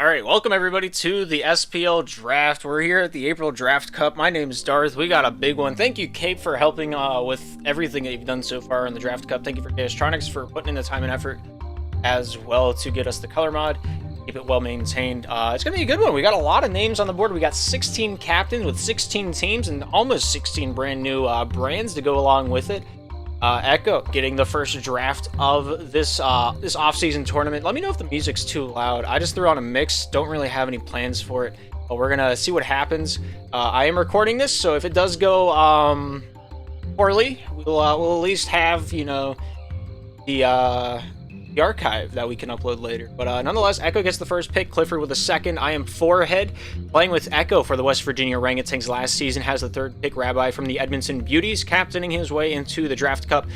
Alright, welcome everybody to the SPL Draft. We're here at the April Draft Cup. My name is Darth. We got a big one. Thank you, Cape, for helping with everything that you've done so far in the Draft Cup. Thank you for Chaostronics for putting in the time and effort as well to get us the color mod. Keep it well maintained. It's going to be a good one. We got a lot of names on the board. We got 16 captains with 16 teams and almost 16 brand new brands to go along with it. Echo getting the first draft of this this off-season tournament. Let me know if the music's too loud. I just threw on a mix. Don't really have any plans for it, but we're gonna see what happens. I am recording this, so if it does go poorly, we'll at least have, you know, the archive that we can upload later. But nonetheless, Echo gets the first pick, Clifford with the second. I am 4 ahead, playing with Echo for the West Virginia Orangutans last season. Has the third pick, Rabbi from the Edmonton Beauties, captaining his way into the Draft Cup.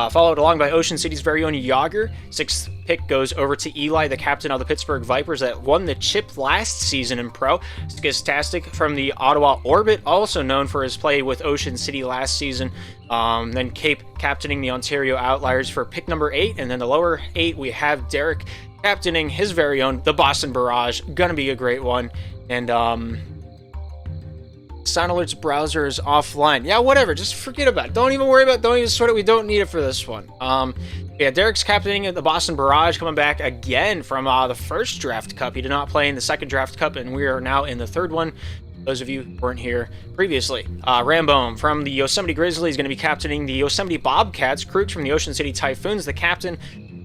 Followed along by Ocean City's very own Yager. 6th pick goes over to Eli, the captain of the Pittsburgh Vipers that won the chip last season in pro. Skistastic from the Ottawa Orbit, also known for his play with Ocean City last season. Then Cape captaining the Ontario Outliers for pick number 8, and then the lower 8 we have Derek captaining his very own the Boston Barrage. Gonna be a great one. And Sound Alert's browser is offline. Yeah, whatever, just forget about it. Don't even worry about it. Don't even sweat it. We don't need it for this one. Yeah, Derek's captaining the Boston Barrage, coming back again from the first Draft Cup. He did not play in the second Draft Cup, and we are now in the third one. Those of you who weren't here previously. Rambone from the Yosemite Grizzlies is going to be captaining the Yosemite Bobcats. Krug from the Ocean City Typhoons, the captain,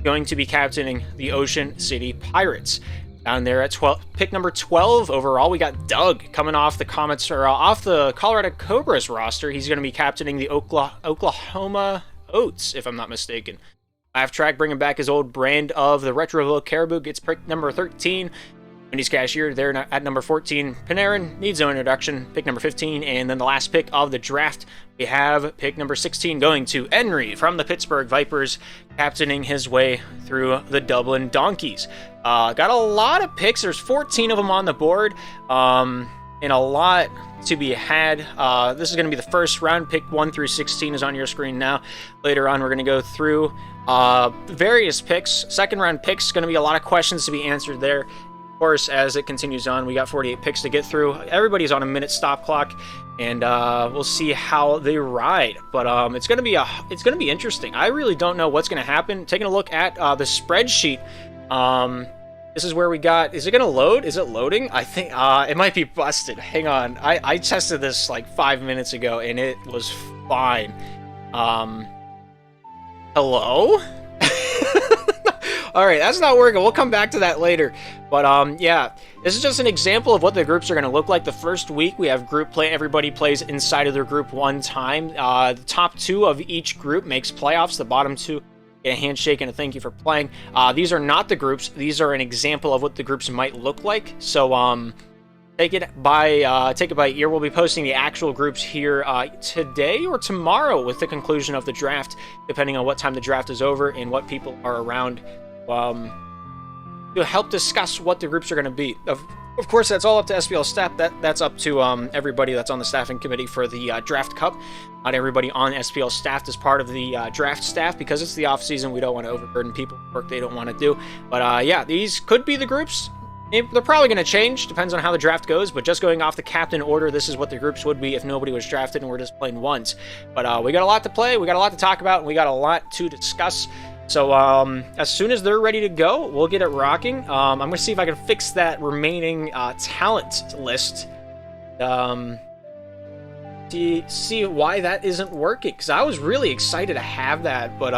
going to be captaining the Ocean City Pirates. Down there at pick number 12 overall, we got Doug coming off the Comets, or off the Colorado Cobras roster. He's going to be captaining the Oklahoma Oats, if I'm not mistaken. Laugh Track bringing back his old brand of the Retroville Caribou, gets pick number 13. Wendy's Cashier there at number 14. Panarin needs no introduction, pick number 15. And then the last pick of the draft, we have pick number 16 going to Henry from the Pittsburgh Vipers, captaining his way through the Dublin Donkeys. Got a lot of picks. There's 14 of them on the board, and a lot to be had. This is going to be the first round. Pick 1 through 16 is on your screen now. Later on, we're going to go through various picks. Second round picks, going to be a lot of questions to be answered there. Of course, as it continues on, we got 48 picks to get through. Everybody's on a minute stop clock, and we'll see how they ride. But it's gonna be interesting. I really don't know what's gonna happen. Taking a look at the spreadsheet, this is where we got. Is it gonna load? Is it loading? I think it might be busted. Hang on. I tested this like 5 minutes ago, and it was fine. Hello? All right, that's not working. We'll come back to that later. But yeah, this is just an example of what the groups are going to look like. The first week, we have group play. Everybody plays inside of their group one time. The top 2 of each group makes playoffs. The bottom 2 get a handshake and a thank you for playing. These are not the groups. These are an example of what the groups might look like. So take it by ear. We'll be posting the actual groups here today or tomorrow with the conclusion of the draft, depending on what time the draft is over and what people are around. To help discuss what the groups are going to be. Of course, that's all up to SPL staff. That's up to everybody that's on the staffing committee for the Draft Cup. Not everybody on SPL staff is part of the draft staff because it's the off season. We don't want to overburden people with work they don't want to do. But yeah, these could be the groups. They're probably going to change, depends on how the draft goes, but just going off the captain order, this is what the groups would be if nobody was drafted and we're just playing ones. But we got a lot to play, we got a lot to talk about, and we got a lot to discuss. So as soon as they're ready to go, we'll get it rocking. I'm going to see if I can fix that remaining talent list. See why that isn't working, because I was really excited to have that, but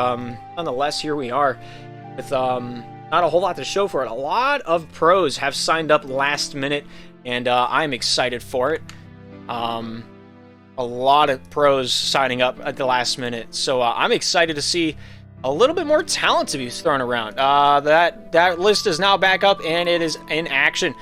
nonetheless, here we are with not a whole lot to show for it. A lot of pros have signed up last minute, and I'm excited for it. A lot of pros signing up at the last minute, so I'm excited to see a little bit more talent to be thrown around. That list is now back up, and it is in action.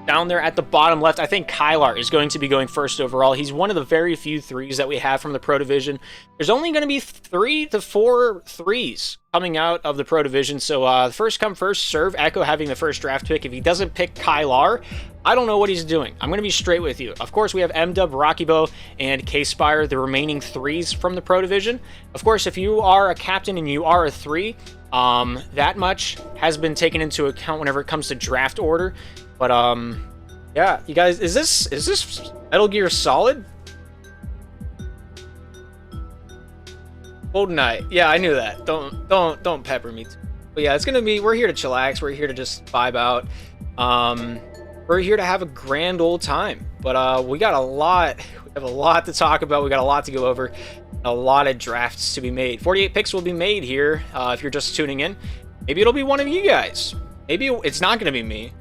down there at the bottom left, I think Kylar is going to be going first overall. He's one of the very few threes that we have from the Pro Division. There's only going to be 3 to 4 threes coming out of the Pro Division. So first come, first serve. Echo having the first draft pick. If he doesn't pick Kylar, I don't know what he's doing. I'm going to be straight with you. Of course, we have M-Dub, Rocky Bow, and K-Spire, the remaining threes from the Pro Division. Of course, if you are a captain and you are a 3, that much has been taken into account whenever it comes to draft order. But yeah, you guys, is this Metal Gear Solid? Golden Knight. Yeah, I knew that. Don't pepper me. But yeah, it's gonna be. We're here to chillax. We're here to just vibe out. We're here to have a grand old time. But we got a lot. We have a lot to talk about. We got a lot to go over. A lot of drafts to be made. 48 picks will be made here. If you're just tuning in, maybe it'll be one of you guys. Maybe it's not gonna be me.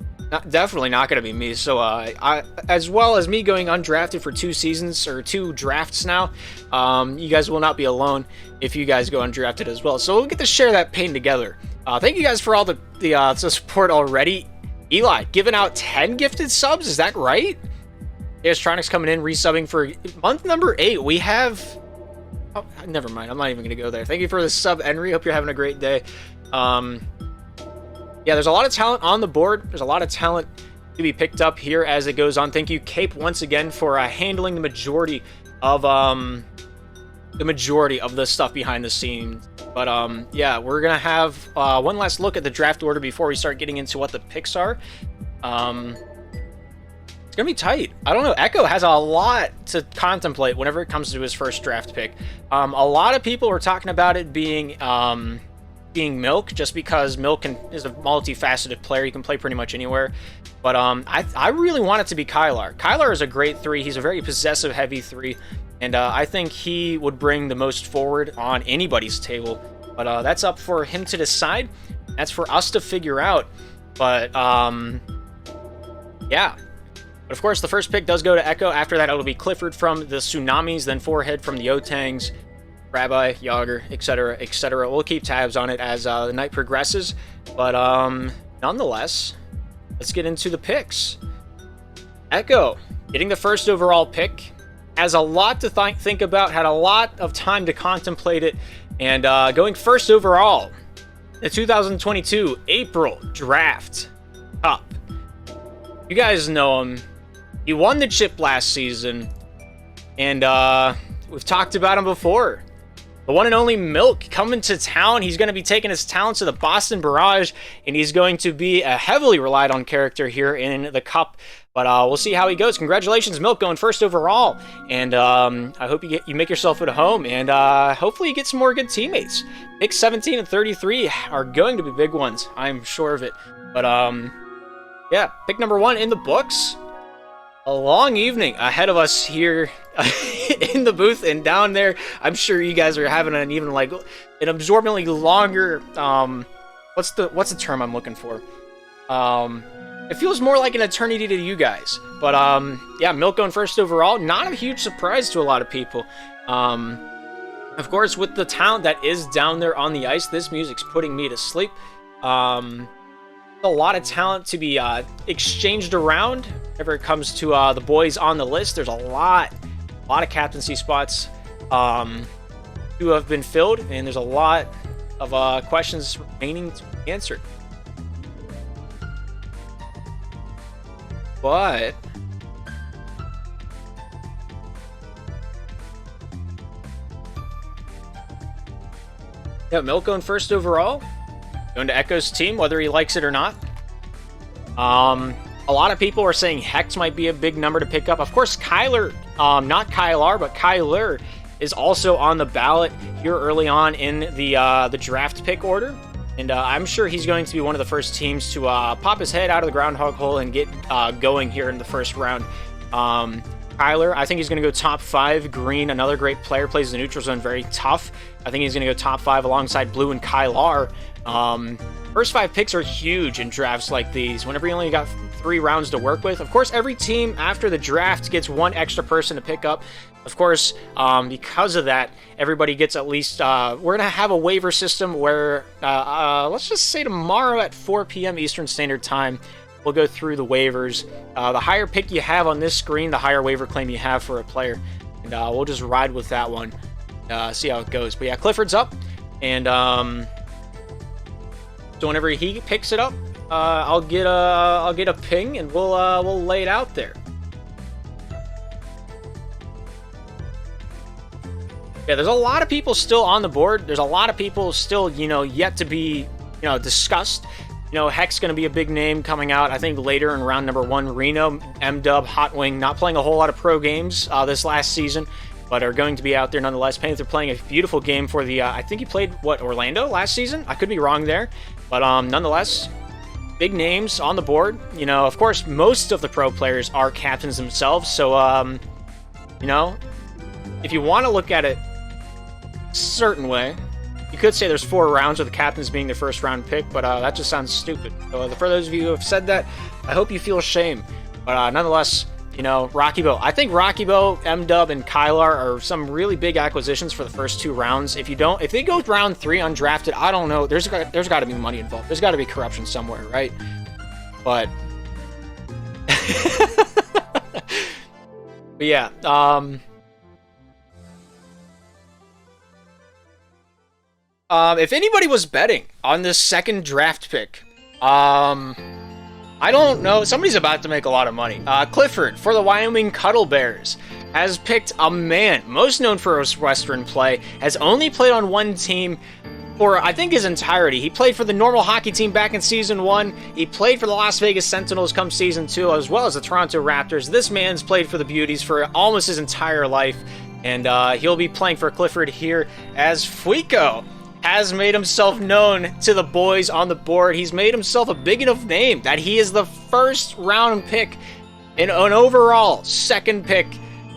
Definitely not going to be me. So, I, as well as me going undrafted for 2 seasons or 2 drafts now, you guys will not be alone if you guys go undrafted as well. So we'll get to share that pain together. Thank you guys for all the support already. Eli, giving out 10 gifted subs. Is that right? Astronics coming in, resubbing for month number 8. We have... Oh, never mind. I'm not even going to go there. Thank you for the sub, Henry. Hope you're having a great day. Yeah, there's a lot of talent on the board. There's a lot of talent to be picked up here as it goes on. Thank you, Cape, once again for handling the majority of the stuff behind the scenes. But yeah, we're gonna have one last look at the draft order before we start getting into what the picks are. It's gonna be tight. I don't know. Echo has a lot to contemplate whenever it comes to his first draft pick. A lot of people were talking about it being Milk, just because Milk is a multifaceted player. He can play pretty much anywhere. But I really want it to be Kylar. Kylar is a great 3. He's a very possessive, heavy 3. And I think he would bring the most forward on anybody's table. But that's up for him to decide. That's for us to figure out. But, yeah. But, of course, the first pick does go to Echo. After that, it'll be Clifford from the Tsunamis, then Forehead from the Otangs, Rabbi, Yager, etc., etc. We'll keep tabs on it as the night progresses. But nonetheless, let's get into the picks. Echo, getting the first overall pick, has a lot to think about, had a lot of time to contemplate it, and going first overall, the 2022 April Draft Cup. You guys know him. He won the chip last season, and we've talked about him before. The one and only Milk coming to town. He's going to be taking his talents to the Boston Barrage, and he's going to be a heavily relied on character here in the Cup. But we'll see how he goes. Congratulations, Milk, going first overall. And I hope you make yourself at home, and hopefully you get some more good teammates. Picks 17 and 33 are going to be big ones. I'm sure of it. But yeah, pick number 1 in the books. A long evening ahead of us here in the booth and down there. I'm sure you guys are having an even like an absorbently longer what's the term I'm looking for? It feels more like an eternity to you guys. But yeah, Milk going first overall, not a huge surprise to a lot of people. Of course, with the talent that is down there on the ice, this music's putting me to sleep. A lot of talent to be exchanged around whenever it comes to the boys on the list. There's a lot of captaincy spots who have been filled, and there's a lot of questions remaining to be answered. But yeah, Milk going first overall. Going to Echo's team, whether he likes it or not. A lot of people are saying Hex might be a big number to pick up. Of course, Kyler, not Kylar, but Kyler is also on the ballot here early on in the draft pick order. And I'm sure he's going to be one of the first teams to pop his head out of the groundhog hole and get going here in the first round. Kyler, I think he's going to go top 5. Green, another great player, plays the neutral zone very tough. I think he's going to go top 5 alongside Blue and Kylar. First 5 picks are huge in drafts like these, whenever you only got 3 rounds to work with. Of course, every team after the draft gets 1 extra person to pick up. Of course, because of that, everybody gets at least, we're going to have a waiver system where, let's just say tomorrow at 4 p.m. Eastern Standard Time, we'll go through the waivers. The higher pick you have on this screen, the higher waiver claim you have for a player. And we'll just ride with that one, see how it goes. But yeah, Clifford's up. And so whenever he picks it up, I'll get a ping and we'll lay it out there. Yeah, there's a lot of people still on the board. There's a lot of people still, yet to be, discussed. Heck's going to be a big name coming out, I think, later in round number 1. Reno, M-Dub, Hot Wing, not playing a whole lot of pro games this last season, but are going to be out there nonetheless. Panther playing a beautiful game for the, I think he played, Orlando last season? I could be wrong there. But nonetheless, big names on the board. Of course, most of the pro players are captains themselves. So, if you want to look at it a certain way, you could say there's 4 rounds with the captains being the first round pick, but that just sounds stupid. So for those of you who have said that, I hope you feel shame. But nonetheless, Rocky Bow. I think Rocky Bow, M-Dub, and Kylar are some really big acquisitions for the first 2 rounds. If they go round 3 undrafted, I don't know. There's got to be money involved. There's got to be corruption somewhere, right? But, but yeah. If anybody was betting on this second draft pick, I don't know. Somebody's about to make a lot of money. Clifford, for the Wyoming Cuddle Bears, has picked a man, most known for his Western play, has only played on one team for, I think, his entirety. He played for the normal hockey team back in Season 1. He played for the Las Vegas Sentinels come Season 2, as well as the Toronto Raptors. This man's played for the Beauties for almost his entire life, and he'll be playing for Clifford here as Fuico has made himself known to the boys on the board. He's made himself a big enough name that he is the first round pick and an overall second pick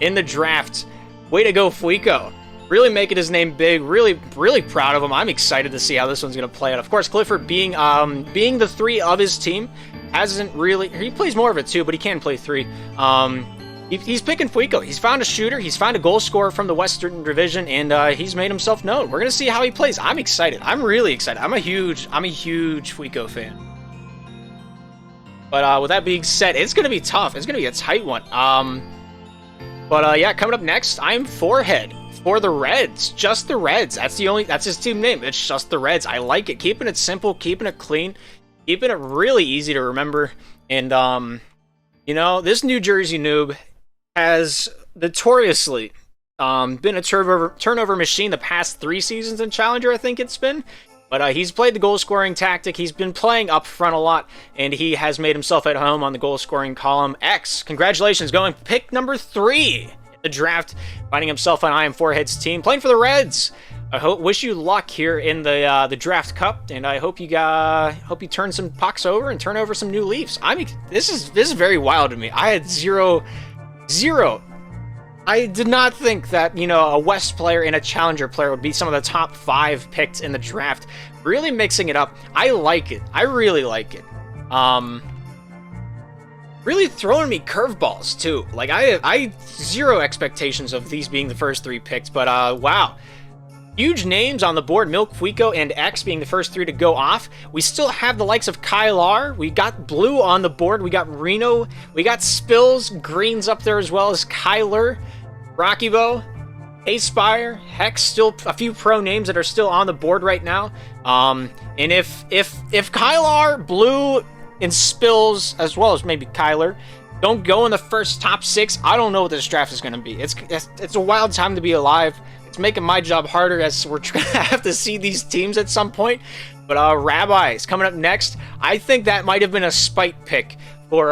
in the draft. Way to go, Fuico. Really making his name big. Really, really proud of him. I'm excited to see how this one's going to play out. Of course, Clifford being the 3 of his team, hasn't really... He plays more of it too, but he can play 3. He's picking Fuico. He's found a shooter. He's found a goal scorer from the Western Division, and he's made himself known. We're gonna see how he plays. I'm excited. I'm really excited. I'm a huge Fuico fan. But with that being said, it's gonna be tough. It's gonna be a tight one. Yeah, coming up next, I'm Forehead for the Reds. Just the Reds. That's his team name. It's just the Reds. I like it. Keeping it simple, keeping it clean, keeping it really easy to remember. And this New Jersey noob has notoriously been a turnover machine the past 3 seasons in Challenger, I think it's been. But he's played the goal-scoring tactic. He's been playing up front a lot, and he has made himself at home on the goal-scoring column. X, congratulations, going pick number 3 in the draft, finding himself on I Am Forehead's team, playing for the Reds. I wish you luck here in the Draft Cup, and I hope you turn some pucks over and turn over some new leaves. This is very wild to me. I had zero. I did not think that a West player and a Challenger player would be some of the top 5 picked in the draft. Really mixing it up. I like it. I really like it. Really throwing me curveballs too. Like I zero expectations of these being the first 3 picked, but wow. Huge names on the board, Milk, Fuico, and X being the first 3 to go off. We still have the likes of Kylar. We got Blue on the board. We got Reno. We got Spills. Green's up there as well as Kyler. Rocky Bow. Aspire. Heck, still a few pro names that are still on the board right now. And if Kylar, Blue, and Spills, as well as maybe Kyler, don't go in the first top 6, I don't know what this draft is going to be. It's a wild time to be alive. It's making my job harder as we're going to have to see these teams at some point. But Rabbi is coming up next. I think that might have been a spite pick for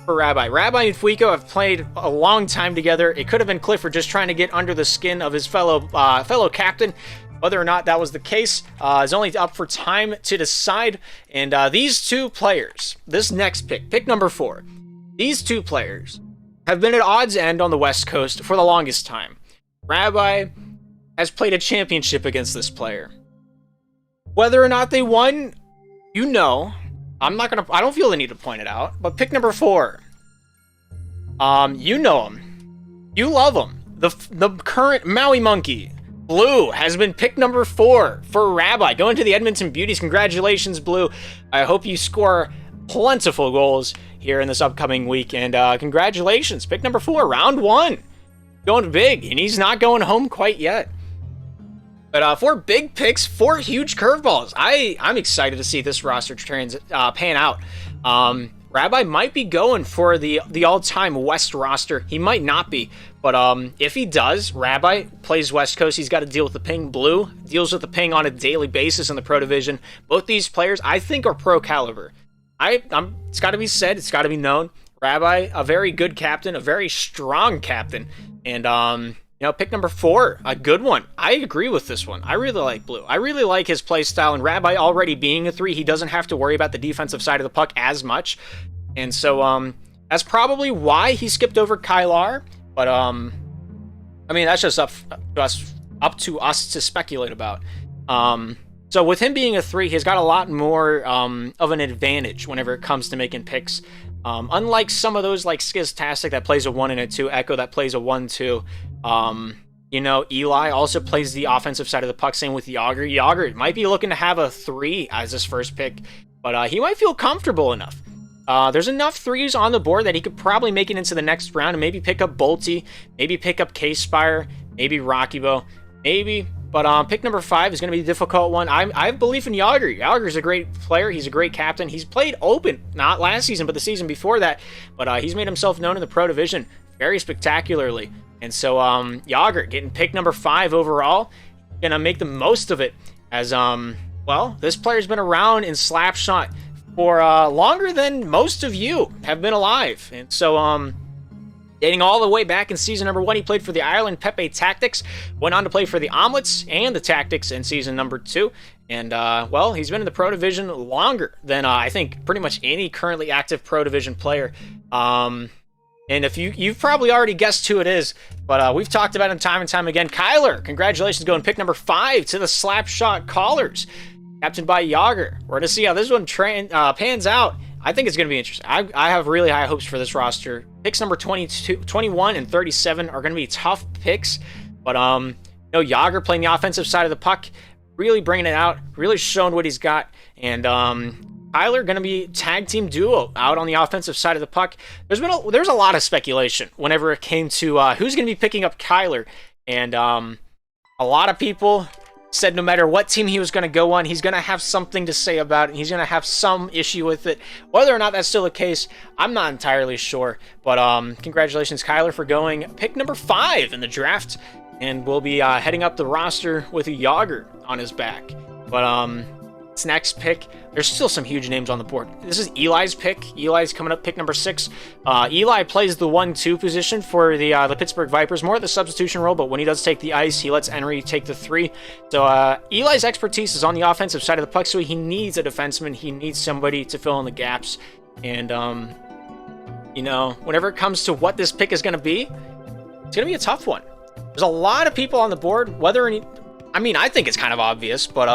Rabbi. Rabbi and Fuico have played a long time together. It could have been Clifford just trying to get under the skin of his fellow captain. Whether or not that was the case is only up for time to decide. And these 2 players, this next pick number 4, these 2 players have been at odds end on the West Coast for the longest time. Rabbi has played a championship against this player. Whether or not they won, I don't feel the need to point it out, but pick number 4. You know him. You love him. The current Maui Monkey, Blue, has been pick number 4 for Rabbi, going to the Edmonton Beauties. Congratulations, Blue. I hope you score plentiful goals here in this upcoming week. And congratulations, pick number 4, round 1. Going big, and he's not going home quite yet. But 4 big picks, 4 huge curveballs. I'm excited to see this roster pan out. Rabbi might be going for the all-time West roster. He might not be, but if he does, Rabbi plays West Coast. He's got to deal with the ping. Blue deals with the ping on a daily basis in the Pro Division. Both these players, I think, are pro caliber. It's got to be said. It's got to be known. Rabbi, a very good captain, a very strong captain, and pick number 4, a good one. I agree with this one. I really like Blue. I really like his play style, and Rabbi already being a 3, he doesn't have to worry about the defensive side of the puck as much. And so that's probably why he skipped over Kylar. But that's just up to us to speculate about. So with him being a 3, he's got a lot more of an advantage whenever it comes to making picks. Unlike some of those like Skiztastic that plays a 1 and a 2, Echo that plays a 1-2. Eli also plays the offensive side of the puck. Same with Yager. Yager might be looking to have a 3 as his first pick, but he might feel comfortable enough. There's enough 3s on the board that he could probably make it into the next round and maybe pick up Bolty, maybe pick up K-Spire, maybe Rockybo, maybe. But pick number 5 is going to be a difficult one. I have belief in Yager. Yager's a great player. He's a great captain. He's played open, not last season, but the season before that. But he's made himself known in the Pro Division very spectacularly. And so Yager getting pick number 5 overall, going to make the most of it as, this player's been around in Slapshot for longer than most of you have been alive. And so dating all the way back in season number 1, he played for the Ireland Pepe Tactics, went on to play for the Omelets and the Tactics in season number 2. And, he's been in the Pro Division longer than, I think, pretty much any currently active Pro Division player. And if you've probably already guessed who it is, but we've talked about him time and time again. Kyler, congratulations, going pick number 5 to the Slapshot Callers, captained by Yager. We're going to see how this one pans out. I think it's going to be interesting. I have really high hopes for this roster. Picks number 22, 21, and 37 are going to be tough picks, but Yager playing the offensive side of the puck, really bringing it out, really showing what he's got, and Kyler going to be tag team duo out on the offensive side of the puck. There's a lot of speculation whenever it came to who's going to be picking up Kyler, and a lot of people said no matter what team he was going to go on, he's going to have something to say about it. He's going to have some issue with it. Whether or not that's still the case, I'm not entirely sure. But congratulations, Kyler, for going pick number 5 in the draft, and we'll be heading up the roster with a Yager on his back. But next pick, there's still some huge names on the board. This is Eli's pick. Eli's coming up, pick number 6. Eli plays the 1-2 position for the Pittsburgh Vipers, more at the substitution role, but when he does take the ice, he lets Henry take the 3. So Eli's expertise is on the offensive side of the puck, so he needs a defenseman. He needs somebody to fill in the gaps. And, whenever it comes to what this pick is going to be, it's going to be a tough one. There's a lot of people on the board, I think it's kind of obvious, but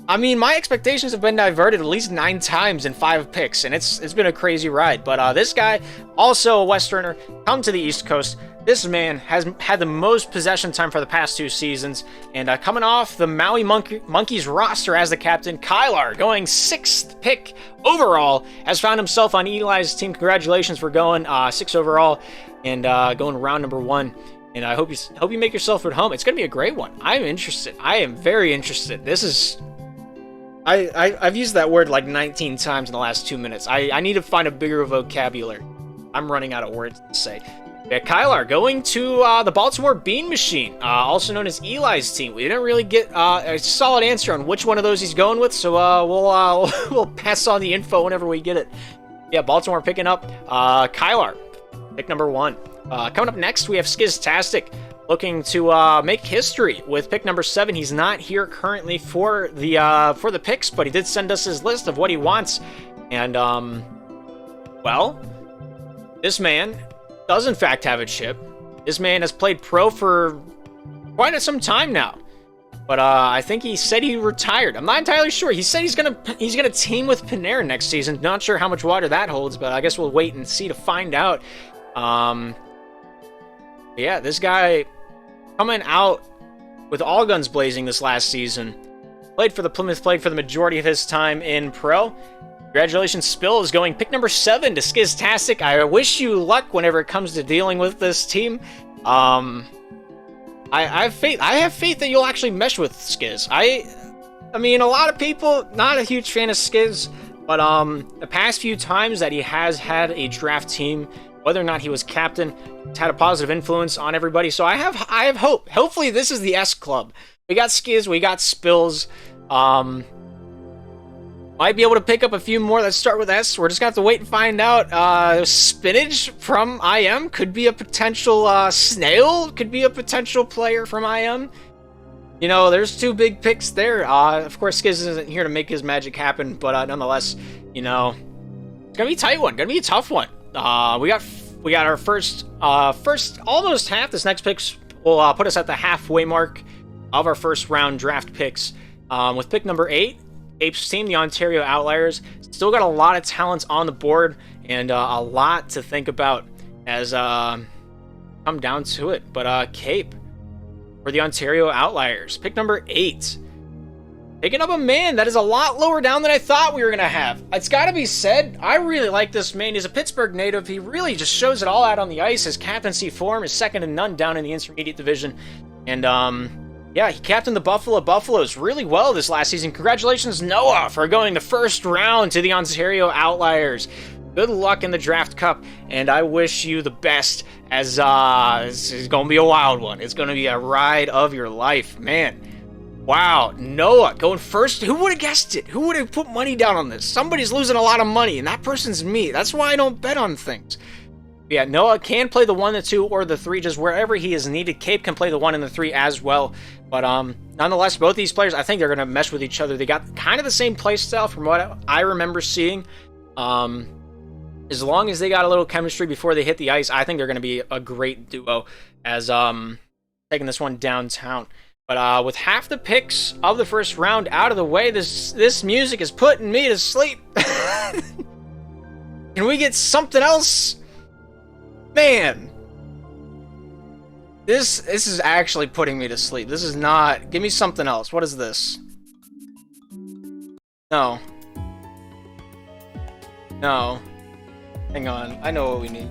my expectations have been diverted at least 9 times in 5 picks, and it's been a crazy ride. But this guy, also a Westerner, come to the East Coast. This man has had the most possession time for the past 2 seasons, and coming off the Maui Monkeys roster as the captain, Kyler, going 6th pick overall, has found himself on Eli's team. Congratulations for going 6 overall and going round number 1. And I hope you make yourself at home. It's going to be a great one. I'm interested. I am very interested. This is... I've used that word like 19 times in the last 2 minutes. I need to find a bigger vocabulary. I'm running out of words to say. Yeah, Kyler going to the Baltimore Bean Machine, also known as Eli's team. We didn't really get a solid answer on which one of those he's going with, so we'll pass on the info whenever we get it. Yeah, Baltimore picking up Kyler, pick number 1. Coming up next, we have Skiztastic, looking to make history with pick number 7. He's not here currently for the picks, but he did send us his list of what he wants. And, this man does in fact have a chip. This man has played pro for quite some time now. But I think he said he retired. I'm not entirely sure. He said he's gonna team with Panarin next season. Not sure how much water that holds, but I guess we'll wait and see to find out. Yeah, this guy coming out with all guns blazing this last season. Played for the Plymouth Plague for the majority of his time in pro. Congratulations, Spill is going pick number 7 to Skiztastic. I wish you luck whenever it comes to dealing with this team. I have faith. I have faith that you'll actually mesh with Skiz. I mean, a lot of people not a huge fan of Skiz, but the past few times that he has had a draft team, whether or not he was captain, it's had a positive influence on everybody. So I have hope. Hopefully, this is the S Club. We got Skiz, we got Spills. Might be able to pick up a few more that start with S. We're just gonna have to wait and find out. Spinach from IM could be a potential Snail, could be a potential player from IM. You know, there's 2 big picks there. Of course, Skiz isn't here to make his magic happen, but nonetheless, you know, it's gonna be a tight one, gonna be a tough one. We got our first almost half. This next picks will put us at the halfway mark of our first round draft picks. With pick number 8. Ape's team, the Ontario Outliers, still got a lot of talents on the board and a lot to think about as come down to it. But Cape for the Ontario Outliers, pick number 8, picking up a man that is a lot lower down than I thought we were gonna have. It's got to be said, I really like this man. He's a Pittsburgh native. He really just shows it all out on the ice. His captaincy form is second to none down in the intermediate division, and yeah, he captained the Buffalo Buffaloes really well this last season. Congratulations, Noah, for going the first round to the Ontario Outliers. Good luck in the Draft Cup, and I wish you the best, as this is going to be a wild one. It's going to be a ride of your life, man. Wow, Noah going first. Who would have guessed it? Who would have put money down on this? Somebody's losing a lot of money, and that person's me. That's why I don't bet on things. Yeah, Noah can play the 1, the 2, or the 3, just wherever he is needed. Cape can play the 1 and the 3 as well. But nonetheless, both these players, I think they're going to mesh with each other. They got kind of the same play style from what I remember seeing. As long as they got a little chemistry before they hit the ice, I think they're going to be a great duo as taking this one downtown. But with half the picks of the first round out of the way, this music is putting me to sleep. Can we get something else? Man, this is actually putting me to sleep. This is not... Give me something else. What is this? No. No. Hang on. I know what we need.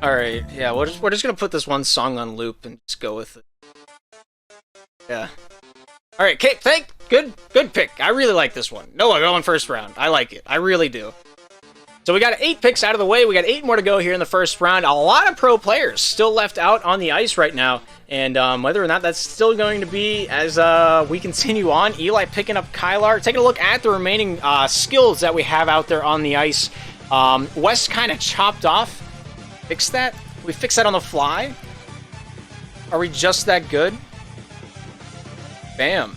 Alright, yeah, we're just gonna put this one song on loop and just go with it. Yeah. Alright, Kate, good pick. I really like this one. Noah going first round. I like it. I really do. So we got 8 picks out of the way. We got 8 more to go here in the first round. A lot of pro players still left out on the ice right now. And whether or not that's still going to be as we continue on. Eli picking up Kylar. Taking a look at the remaining skills that we have out there on the ice. West kind of chopped off. Fix that? We fix that on the fly? Are we just that good? Bam.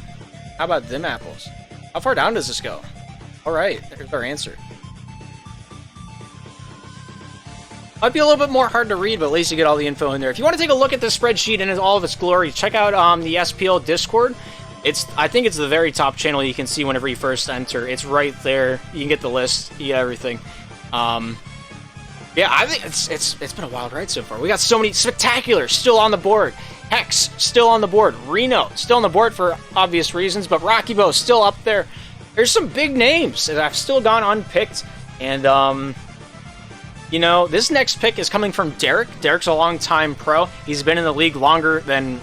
How about them apples? How far down does this go? Alright, there's our answer. Might be a little bit more hard to read, but at least you get all the info in there. If you want to take a look at the spreadsheet in all of its glory, check out the SPL Discord. I think it's the very top channel you can see whenever you first enter. It's right there. You can get the list, you get everything. Yeah, I think it's been a wild ride so far. We got so many spectaculars still on the board. Hex still on the board. Reno still on the board for obvious reasons, but Rocky Bow still up there. There's some big names that have still gone unpicked, and you know, this next pick is coming from Derek. Derek's a long-time pro. He's been in the league longer than,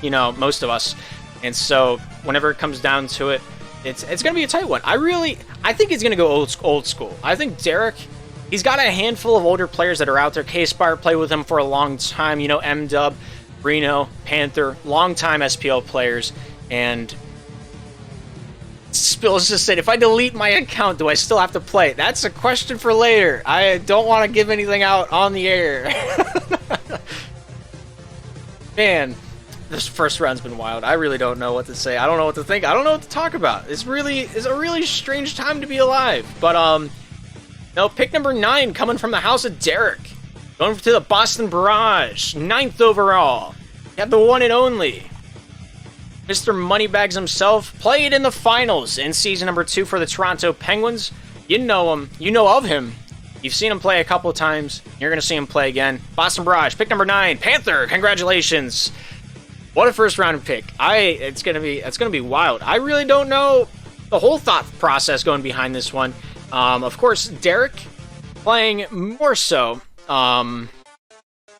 you know, most of us. And so, whenever it comes down to it, it's going to be a tight one. I think he's going to go old school. I think Derek, he's got a handful of older players that are out there. K-Spire played with him for a long time. You know, M-Dub, Reno, Panther, long-time SPL players. And Spills just said, if I delete my account, do I still have to play? That's a question for later. I don't want to give anything out on the air. Man, this first round's been wild. I really don't know what to say. I don't know what to think. I don't know what to talk about. It's a really strange time to be alive. But, no, pick number 9 coming from the house of Derek. Going to the Boston Barrage. 9th overall. You have the one and only Mr. Moneybags himself, played in the finals in season number 2 for the Toronto Penguins. You know him. You know of him. You've seen him play a couple of times. You're going to see him play again. Boston Barrage, pick number 9. Panther, congratulations. What a first round pick. It's gonna be wild. I really don't know the whole thought process going behind this one. Of course, Derek playing more so.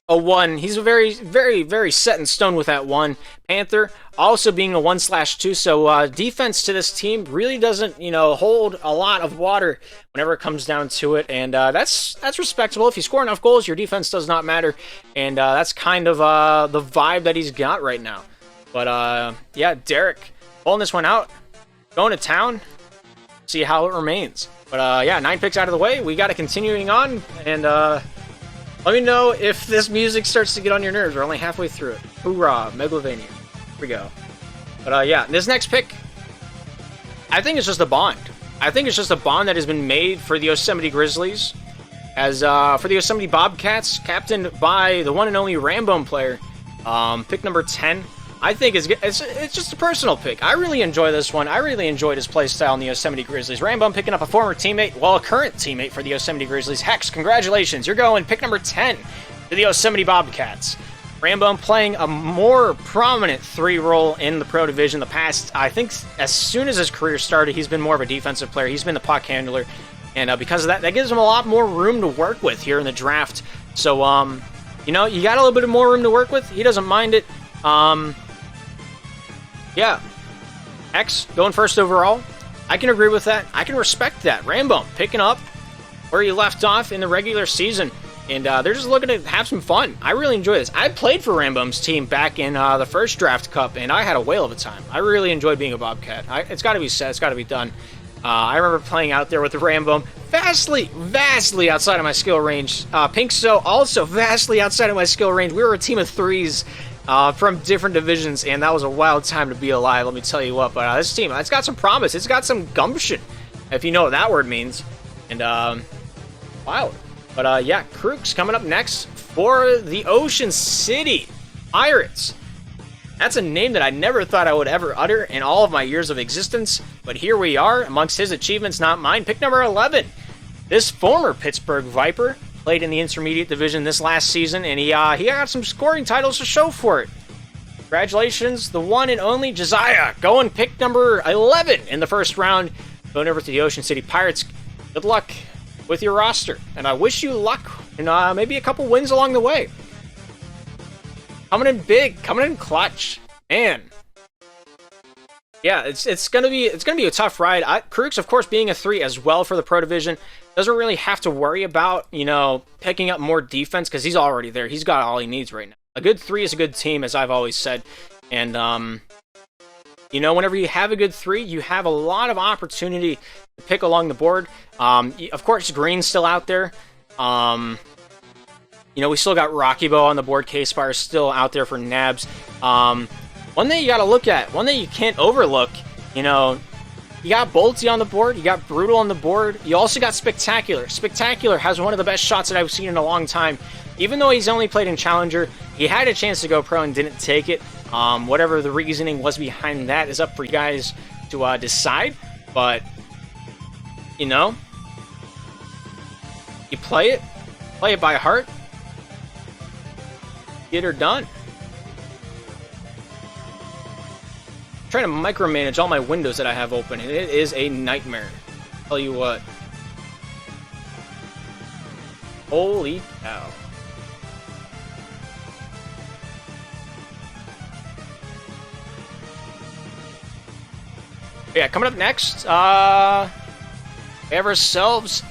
A 1. He's a very, very, very set in stone with that 1. Panther also being a 1/2, so defense to this team really doesn't, hold a lot of water whenever it comes down to it, and that's respectable. If you score enough goals, your defense does not matter, and that's kind of the vibe that he's got right now. But yeah, Derek pulling this one out, going to town, see how it remains. But yeah, 9 picks out of the way. We got it continuing on, and let me know if this music starts to get on your nerves. We're only halfway through it. Hoorah, Megalovania. Here we go. But yeah, this next pick, I think it's just a bond. I think it's just a bond that has been made for the Yosemite Grizzlies. As for the Yosemite Bobcats, captained by the one and only Rambone player. Pick number 10. I think it's just a personal pick. I really enjoy this one. I really enjoyed his play style in the Yosemite Grizzlies. Rambone picking up a former teammate, well, a current teammate for the Yosemite Grizzlies. Hex, congratulations. You're going pick number 10 to the Yosemite Bobcats. Rambone playing a more prominent 3 role in the Pro Division the past, I think, as soon as his career started, he's been more of a defensive player. He's been the puck handler. And because of that, that gives him a lot more room to work with here in the draft. So, you got a little bit more room to work with. He doesn't mind it. Yeah, X going first overall. I can agree with that. I can respect that. Rambone picking up where he left off in the regular season, and they're just looking to have some fun. I really enjoy this. I played for Rambone's team back in the first draft cup, and I had a whale of a time. I really enjoyed being a Bobcat. It's got to be said. It's got to be done. I remember playing out there with the Rambone, vastly outside of my skill range. Pink So also vastly outside of my skill range. We were a team of 3s. From different divisions, and that was a wild time to be alive, let me tell you what. But this team, it's got some promise. It's got some gumption, if you know what that word means. And, wild. But, yeah, Crooks coming up next for the Ocean City Pirates. That's a name that I never thought I would ever utter in all of my years of existence, but here we are, amongst his achievements, not mine. Pick number 11. This former Pittsburgh Viper played in the intermediate division this last season, and he got some scoring titles to show for it. Congratulations, the one and only Josiah, going pick number 11 in the first round, going over to the Ocean City Pirates. Good luck with your roster, and I wish you luck and maybe a couple wins along the way. Coming in big, coming in clutch, man. Yeah, it's gonna be a tough ride. Krooks, of course, being a 3 as well for the Pro Division, doesn't really have to worry about picking up more defense because he's already there. He's got all he needs right now. A good 3 is a good team, as I've always said, and whenever you have a good 3, you have a lot of opportunity to pick along the board. Of course, Green's still out there. We still got Rocky Bow on the board. K-Spire still out there for nabs. One thing you got to look at, one thing you can't overlook, you got Bolty on the board, you got Brutal on the board, you also got Spectacular. Spectacular has one of the best shots that I've seen in a long time. Even though he's only played in Challenger, he had a chance to go pro and didn't take it. Whatever the reasoning was behind that is up for you guys to decide. But, you play it by heart, get her done. Trying to micromanage all my windows that I have open, and it is a nightmare. Tell you what. Holy cow. Yeah, coming up next, we have ourselves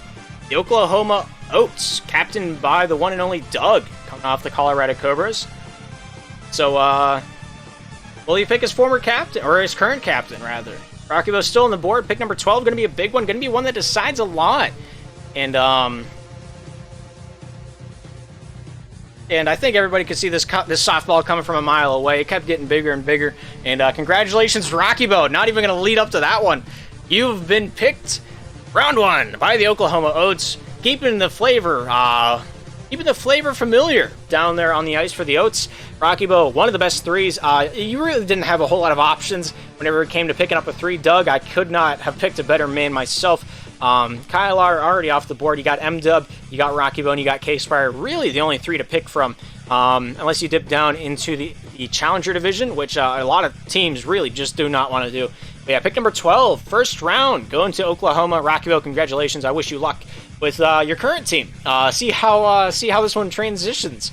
the Oklahoma Oats, captained by the one and only Doug, coming off the Colorado Cobras. So, will he pick his former captain, or his current captain, rather? Rocky Bow's still on the board. Pick number 12, going to be a big one. Going to be one that decides a lot. And I think everybody could see this softball coming from a mile away. It kept getting bigger and bigger. And congratulations, Rocky Bow. Not even going to lead up to that one. You've been picked round 1 by the Oklahoma Oats, keeping the flavor familiar down there on the ice for the Oats. Rocky Bow, one of the best 3s. You really didn't have a whole lot of options whenever it came to picking up a 3. Doug, I could not have picked a better man myself. Kylar already off the board. You got M-Dub, you got Rocky Bone, you got K-Spire. Really the only 3 to pick from, unless you dip down into the Challenger division, which a lot of teams really just do not want to do. But yeah, pick number 12, first round, going to Oklahoma. Rocky Bone, congratulations. I wish you luck with your current team. See how this one transitions.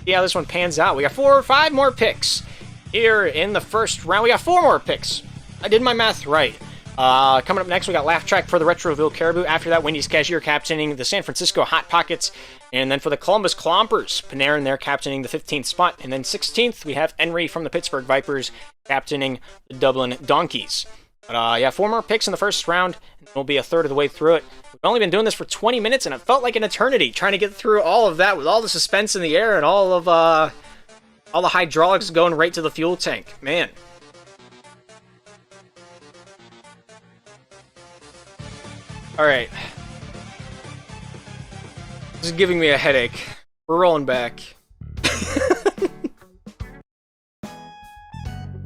See how this one pans out. We got 4 or 5 more picks here in the first round. We got 4 more picks. I did my math right. Coming up next, we got Laugh Track for the Retroville Caribou. After that, Wendy's Cashier captaining the San Francisco Hot Pockets. And then for the Columbus Clompers, Panarin there captaining the 15th spot. And then 16th, we have Henry from the Pittsburgh Vipers captaining the Dublin Donkeys. But yeah, 4 more picks in the first round. And we'll be a third of the way through it. We've only been doing this for 20 minutes, and it felt like an eternity trying to get through all of that with all the suspense in the air and all the hydraulics going right to the fuel tank. Man. Alright. This is giving me a headache. We're rolling back.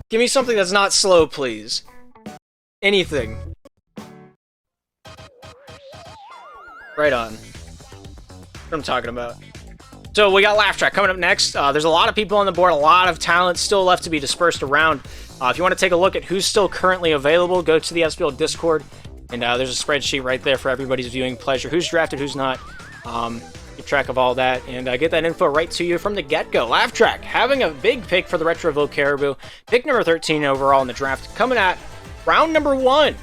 Give me something that's not slow, please. Anything. Right on. What I'm talking about. So we got Laugh Track coming up next. There's a lot of people on the board, a lot of talent still left to be dispersed around. If you want to take a look at who's still currently available, go to the SPL Discord. And there's a spreadsheet right there for everybody's viewing pleasure. Who's drafted, who's not. Keep track of all that and get that info right to you from the get-go. Laugh Track having a big pick for the Retroville Caribou. Pick number 13 overall in the draft. Coming at round number 1.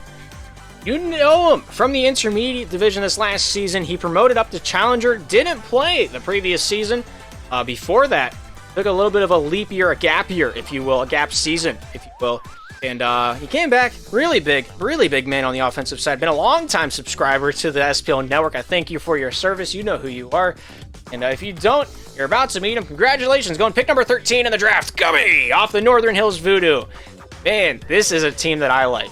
You know him from the intermediate division this last season. He promoted up to Challenger. Didn't play the previous season. Before that, took a little bit of a leap year, a gap year, if you will. A gap season, if you will. And he came back really big man on the offensive side. Been a long-time subscriber to the SPL Network. I thank you for your service. You know who you are. And if you don't, you're about to meet him. Congratulations. Going pick number 13 in the draft. Gummy off the Northern Hills Voodoo. Man, this is a team that I like.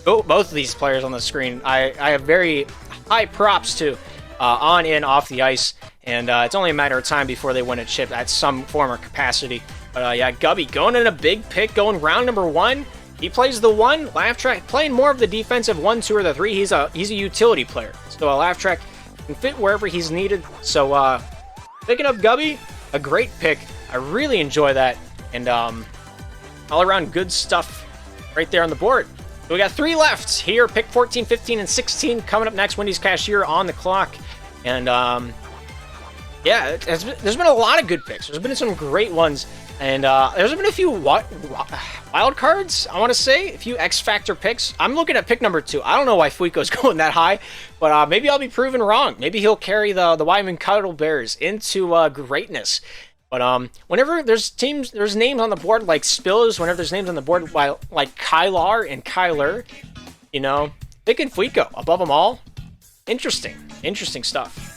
Both of these players on the screen, I have very high props to on and off the ice. And it's only a matter of time before they win a chip at some form or capacity. But yeah, Gubby going in a big pick, going round number 1. He plays the 1. Laugh Track playing more of the defensive 1, 2, or the 3. He's a utility player. So Laugh Track can fit wherever he's needed. So picking up Gubby, a great pick. I really enjoy that. And all around good stuff right there on the board. So we got 3 left here. Pick 14, 15, and 16 coming up next. Wendy's Cashier on the clock. And yeah, there's been a lot of good picks. There's been some great ones. And there's been a few wild cards, I want to say. A few X-Factor picks. I'm looking at pick number 2. I don't know why Fuico's going that high. But maybe I'll be proven wrong. Maybe he'll carry the Wyoming Cuddle Bears into greatness. But whenever there's names on the board like Spills, whenever there's names on the board like Kylar and Kyler, you know, picking Fuico above them all. Interesting stuff.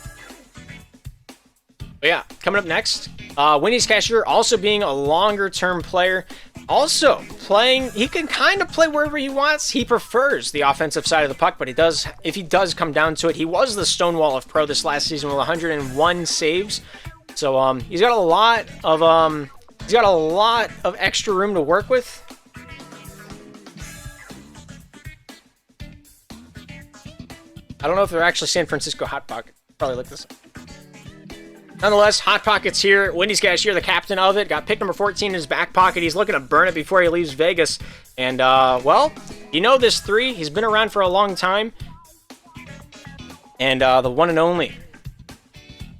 But yeah, coming up next, Wendy's Cashier also being a longer-term player. Also playing, he can kind of play wherever he wants. He prefers the offensive side of the puck, but if he does come down to it, he was the Stonewall of Pro this last season with 101 saves. So he's got a lot of extra room to work with. I don't know if they're actually San Francisco Hot Pockets. Probably look this up. Nonetheless, Hot Pockets here. Wendy's Cashier, the captain of it, got pick number 14 in his back pocket. He's looking to burn it before he leaves Vegas. And, well, you know this 3. He's been around for a long time. And the one and only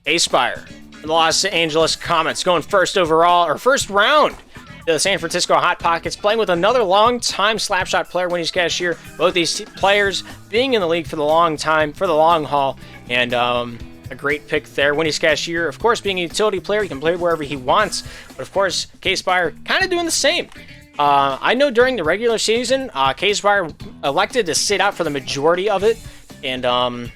A-Spire, the Los Angeles Comets, going first round to the San Francisco Hot Pockets, playing with another long-time slapshot player, Wendy's Cashier. Both these players being in the league for the long time, for the long haul. And, a great pick there. Wendy's Cashier, of course, being a utility player, he can play wherever he wants. But, of course, K-Spire kind of doing the same. I know during the regular season, K-Spire elected to sit out for the majority of it. And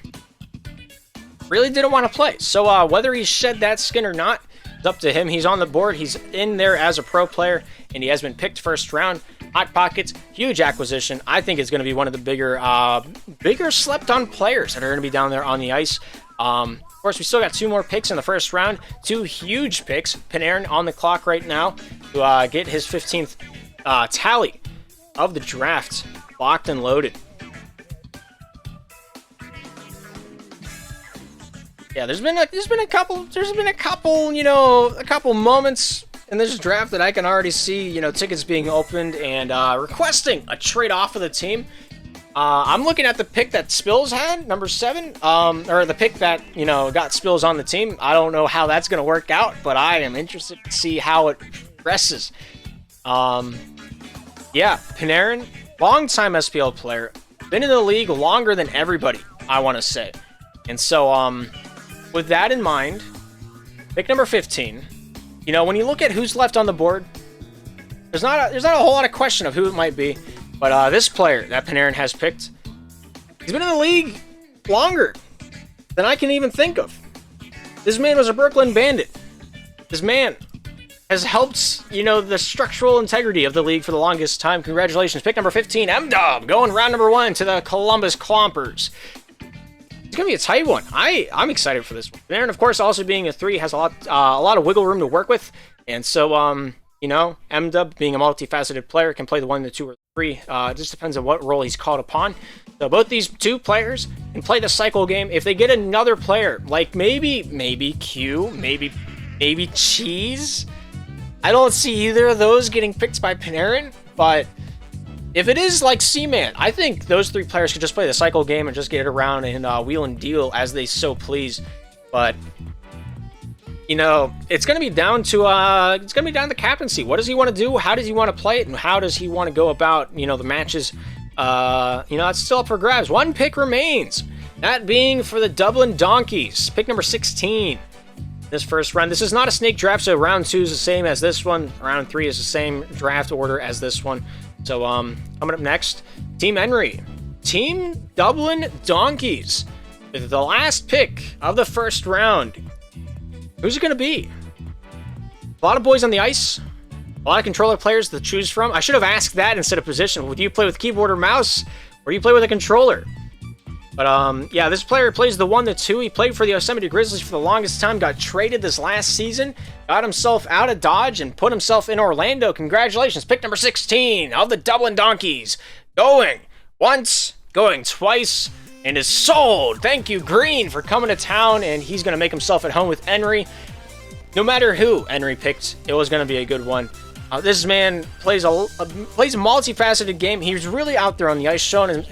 really didn't want to play. So whether he shed that skin or not, it's up to him. He's on the board. He's in there as a pro player. And he has been picked first round. Hot Pockets, huge acquisition. I think it's going to be one of the bigger slept-on players that are going to be down there on the ice. Of course, we still got 2 more picks in the first round. 2 huge picks. Panarin on the clock right now to get his 15th tally of the draft locked and loaded. Yeah, there's been a couple, you know, a couple moments in this draft that I can already see, you know, tickets being opened and requesting a trade off of the team. I'm looking at the pick that Spills had, number 7, or the pick that, you know, got Spills on the team. I don't know how that's going to work out, but I am interested to see how it progresses. Yeah, Panarin, long-time SPL player, been in the league longer than everybody, I want to say. And so, with that in mind, pick number 15. You know, when you look at who's left on the board, there's not a whole lot of question of who it might be. But this player that Panarin has picked, he's been in the league longer than I can even think of. This man was a Brooklyn Bandit. This man has helped, you know, the structural integrity of the league for the longest time. Congratulations. Pick number 15, M-Dub, going round number 1 to the Columbus Clompers. It's going to be a tight one. I'm excited for this one. Panarin, of course, also being a 3, has a lot of wiggle room to work with. And so, you know, M-Dub, being a multifaceted player, can play the 1, the 2, or 3. It just depends on what role he's called upon. So both these two players can play the cycle game. If they get another player, like maybe Q, maybe Cheese, I don't see either of those getting picked by Panarin, but if it is like C-Man, I think those 3 players could just play the cycle game and just get it around and wheel and deal as they so please. But you know, it's going to be down to the captaincy. What does he want to do? How does he want to play it? And how does he want to go about, you know, the matches? You know, it's still up for grabs. 1 pick remains. That being for the Dublin Donkeys. Pick number 16. This first round. This is not a snake draft, so round 2 is the same as this one. Round 3 is the same draft order as this one. So, coming up next, Team Henry. Team Dublin Donkeys. With the last pick of the first round. Who's it going to be? A lot of boys on the ice. A lot of controller players to choose from. I should have asked that instead of position. Would you play with keyboard or mouse? Or do you play with a controller? But, yeah, this player plays the 1, the 2. He played for the Yosemite Grizzlies for the longest time. Got traded this last season. Got himself out of Dodge and put himself in Orlando. Congratulations. Pick number 16 of the Dublin Donkeys. Going once, going twice. And is sold. Thank you, Green, for coming to town, and he's going to make himself at home with Henry. No matter who Henry picked, it was going to be a good one. This man plays a multifaceted game. He's really out there on the ice, showing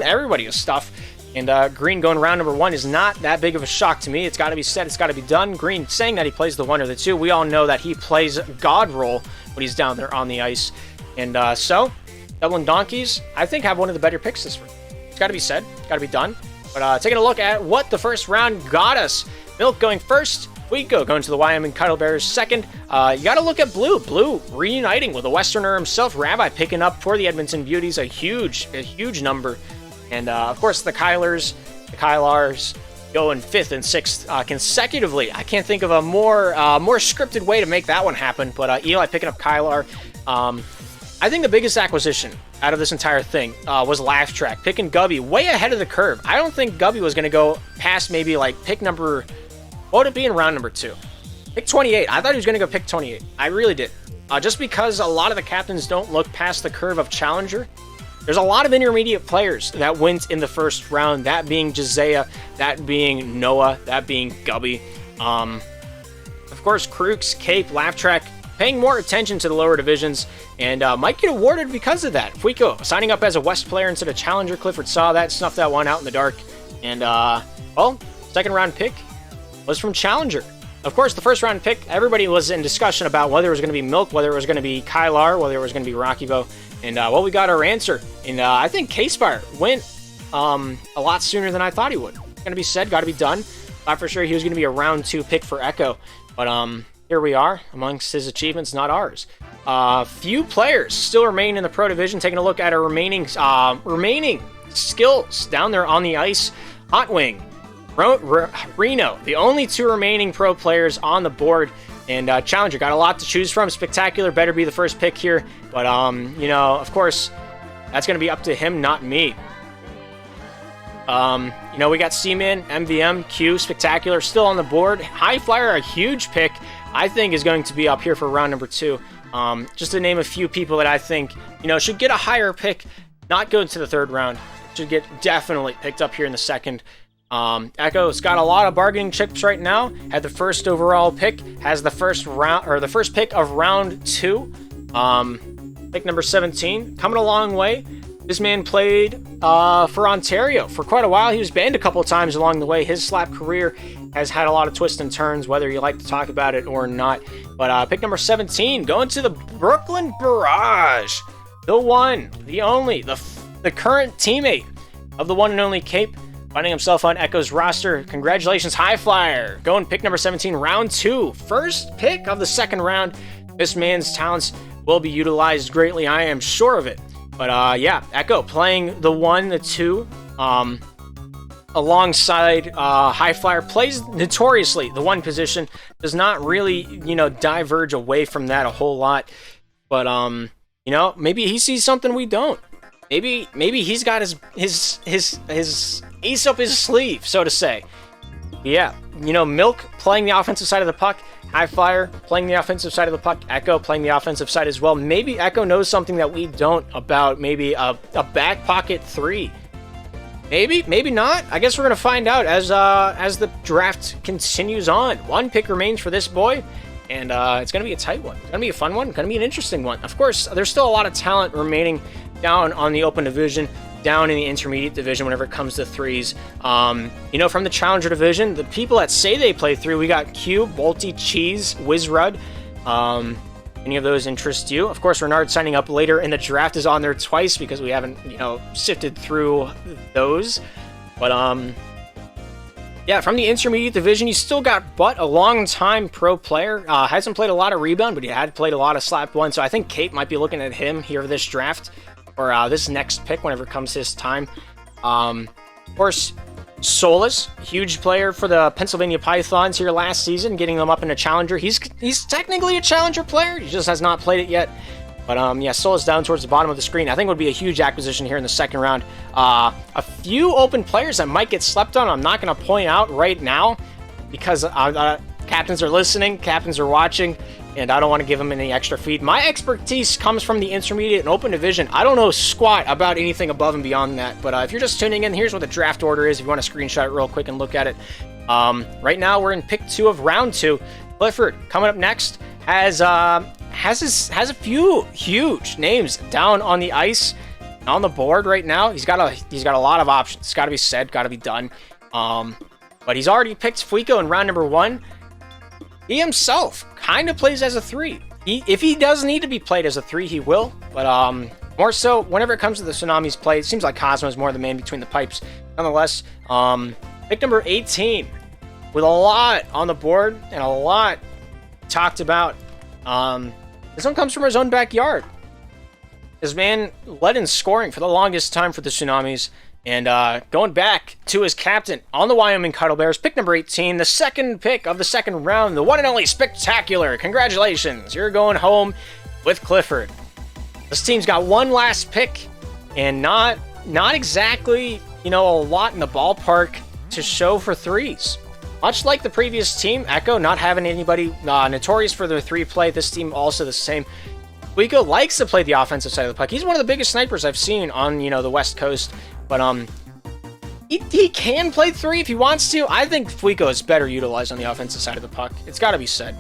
everybody his stuff. And Green going round number 1 is not that big of a shock to me. It's got to be said. It's got to be done. Green saying that he plays the 1 or the 2. We all know that he plays God role when he's down there on the ice. And so, Dublin Donkeys, I think, have one of the better picks this week. Got to be said, got to be done. But taking a look at what the first round got us. Milk going first, Weeko going to the Wyoming Cuddlebears second. You got to look at Blue. Blue reuniting with the Westerner himself. Rabbi picking up for the Edmonton Beauties a huge number. And of course the Kylars going 5th and 6th consecutively. I can't think of a more scripted way to make that one happen. But Eli picking up Kylar. I think the biggest acquisition out of this entire thing was Laugh Track, picking Gubby way ahead of the curve. I don't think Gubby was going to go past maybe like pick number, what would it be in round number 2? Pick 28. I thought he was going to go pick 28. I really did. Just because a lot of the captains don't look past the curve of Challenger. There's a lot of intermediate players that went in the first round, that being Jazea, that being Noah, that being Gubby. Of course, Crooks, Cape, Laugh Track, paying more attention to the lower divisions, and might get awarded because of that. Fuico signing up as a West player instead of Challenger. Clifford saw that, snuffed that one out in the dark. And, well, second round pick was from Challenger. Of course, the first round pick, everybody was in discussion about whether it was going to be Milk, whether it was going to be Kylar, whether it was going to be Rockyvo. And, well, we got our answer. And I think K-Spire went a lot sooner than I thought he would. Going to be said, got to be done. Thought for sure he was going to be a round 2 pick for Echo. But, here we are, amongst his achievements, not ours. Few players still remain in the Pro Division. Taking a look at our remaining skills down there on the ice. Hot Wing, Reno, the only 2 remaining pro players on the board. And Challenger got a lot to choose from. Spectacular better be the first pick here. But, you know, of course, that's going to be up to him, not me. You know, we got Seaman, MVM, Q, Spectacular still on the board. High Flyer, a huge pick, I think is going to be up here for round number 2. Just to name a few people that I think, you know, should get a higher pick, not go to the 3rd round. Should get definitely picked up here in the 2nd. Echo's got a lot of bargaining chips right now. Had the first overall pick, has the first round or the first pick of round 2. Pick number 17, coming a long way. This man played for Ontario for quite a while. He was banned a couple of times along the way. His slap career has had a lot of twists and turns, whether you like to talk about it or not. But pick number 17, going to the Brooklyn Barrage. The one, the only, the current teammate of the one and only Cape, finding himself on Echo's roster. Congratulations, High Flyer. Going pick number 17, round 2. First pick of the second round. This man's talents will be utilized greatly, I am sure of it. But yeah, Echo playing the 1, the 2, alongside High Flyer, plays notoriously the 1 position, does not really, diverge away from that a whole lot. But maybe he sees something we don't. Maybe he's got his ace up his sleeve, so to say. Yeah, Milk playing the offensive side of the puck, High Flyer playing the offensive side of the puck, Echo playing the offensive side as well. Maybe Echo knows something that we don't about maybe a back pocket 3. Maybe not. I guess we're gonna find out as the draft continues on. 1 pick remains for this boy, and it's gonna be a tight one. It's gonna be a fun one. It's gonna be an interesting one. Of course, there's still a lot of talent remaining down on the open division, down in the intermediate division whenever it comes to 3s. From the challenger division, the people that say they play 3, we got Q, Bolty, Cheese, Wizrud. Any of those interest you? Of course, Renard signing up later in the draft is on there twice because we haven't, sifted through those. But, yeah, from the intermediate division, you still got Butt, a long-time pro player. Hasn't played a lot of rebound, but he had played a lot of slap 1, so I think Kate might be looking at him here this draft, or this next pick whenever it comes his time. Of course, Solus, huge player for the Pennsylvania Pythons here last season, getting them up in a challenger. He's technically a challenger player, he just has not played it yet. But yeah, Solus down towards the bottom of the screen. I think would be a huge acquisition here in the second round. A few open players that might get slept on, I'm not going to point out right now because captains are listening, captains are watching, and I don't want to give them any extra feed. My expertise comes from the intermediate and open division. I don't know squat about anything above and beyond that. But if you're just tuning in, here's what the draft order is if you want to screenshot it real quick and look at it. Right now, we're in pick 2 of round 2. Clifford, coming up next, has a few huge names down on the ice, on the board right now. He's got a lot of options. It's got to be said, got to be done. But he's already picked Fuico in round number 1. He himself kind of plays as a 3. If he does need to be played as a 3, he will. But more so, whenever it comes to the Tsunami's play, it seems like Cosmo's more the man between the pipes. Nonetheless, pick number 18, with a lot on the board and a lot talked about. This one comes from his own backyard. This man led in scoring for the longest time for the Tsunamis. And going back to his captain on the Wyoming Cuddle Bears, pick number 18, the second pick of the second round, the one and only Spectacular. Congratulations, you're going home with Clifford. This team's got one last pick, and not exactly, a lot in the ballpark to show for 3s. Much like the previous team, Echo not having anybody notorious for their 3 play, this team also the same. Fuico likes to play the offensive side of the puck. He's one of the biggest snipers I've seen on, the West Coast. But he can play 3 if he wants to. I think Fuico is better utilized on the offensive side of the puck. It's got to be said.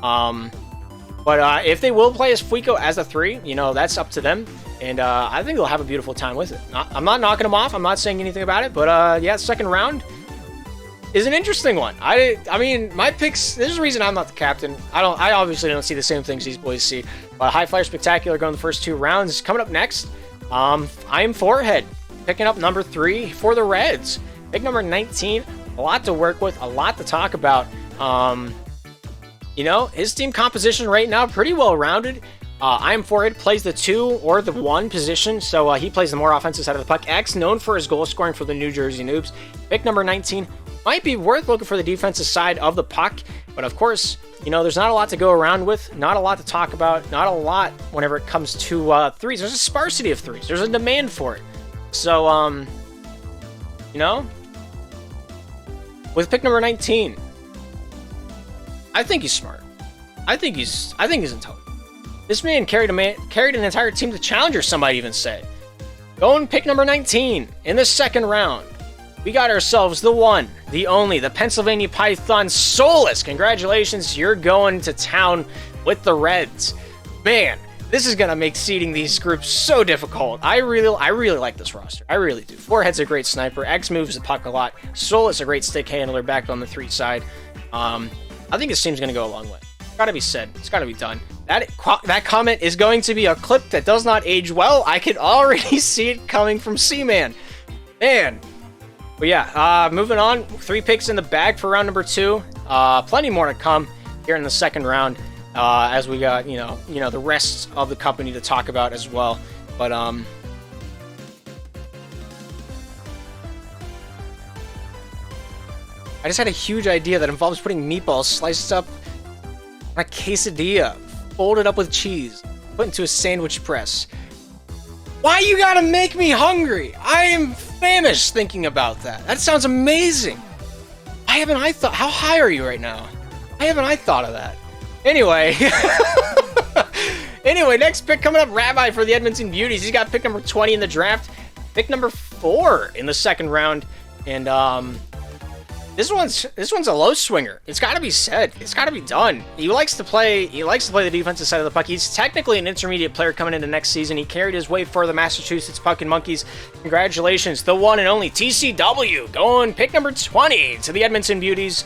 But if they will play as Fuico as a 3, that's up to them. And I think they'll have a beautiful time with it. I'm not knocking them off. I'm not saying anything about it. But yeah, second round is an interesting one. I mean, my picks, there's a reason I'm not the captain. I obviously don't see the same things these boys see. But High Flyer Spectacular going the first 2 rounds. Coming up next, I am Forehead, picking up number 3 for the Reds. Pick number 19, a lot to work with, a lot to talk about. His team composition right now, pretty well-rounded. I am Forehead plays the 2 or the 1 position, so he plays the more offensive side of the puck. X, known for his goal scoring for the New Jersey Noobs. Pick number 19, might be worth looking for the defensive side of the puck, but of course, there's not a lot to go around with, not a lot to talk about, not a lot whenever it comes to 3s. There's a sparsity of 3s. There's a demand for it. So, with pick number 19, I think he's smart. I think he's intelligent. This man carried an entire team to challenger, some might even say. Going pick number 19 in the second round. we got ourselves the one, the only, the Pennsylvania Python Solus. Congratulations, you're going to town with the Reds. Man, this is gonna make seeding these groups so difficult. I really like this roster. I really do. Forehead's a great sniper. X moves the puck a lot. Solus a great stick handler back on the 3 side. I think this team's gonna go a long way. It's gotta be said. It's gotta be done. That comment is going to be a clip that does not age well. I can already see it coming from C-Man. Man. But yeah, moving on. 3 picks in the bag for round number 2. Plenty more to come here in the second round. As we got, you know, the rest of the company to talk about as well. But, I just had a huge idea that involves putting meatballs sliced up on a quesadilla, folded up with cheese, put into a sandwich press. Why you gotta make me hungry? I am famished thinking about that. That sounds amazing. Why haven't I thought? How high are you right now? Why haven't I thought of that? Anyway, next pick coming up, Rabbi for the Edmonton Beauties. He's got pick number 20 in the draft, pick number 4 in the second round, and this one's a low swinger. It's got to be said. It's got to be done. He likes to play the defensive side of the puck. He's technically an intermediate player coming into next season. He carried his way for the Massachusetts Puckin' Monkeys. Congratulations, the one and only TCW, going pick number 20 to the Edmonton Beauties.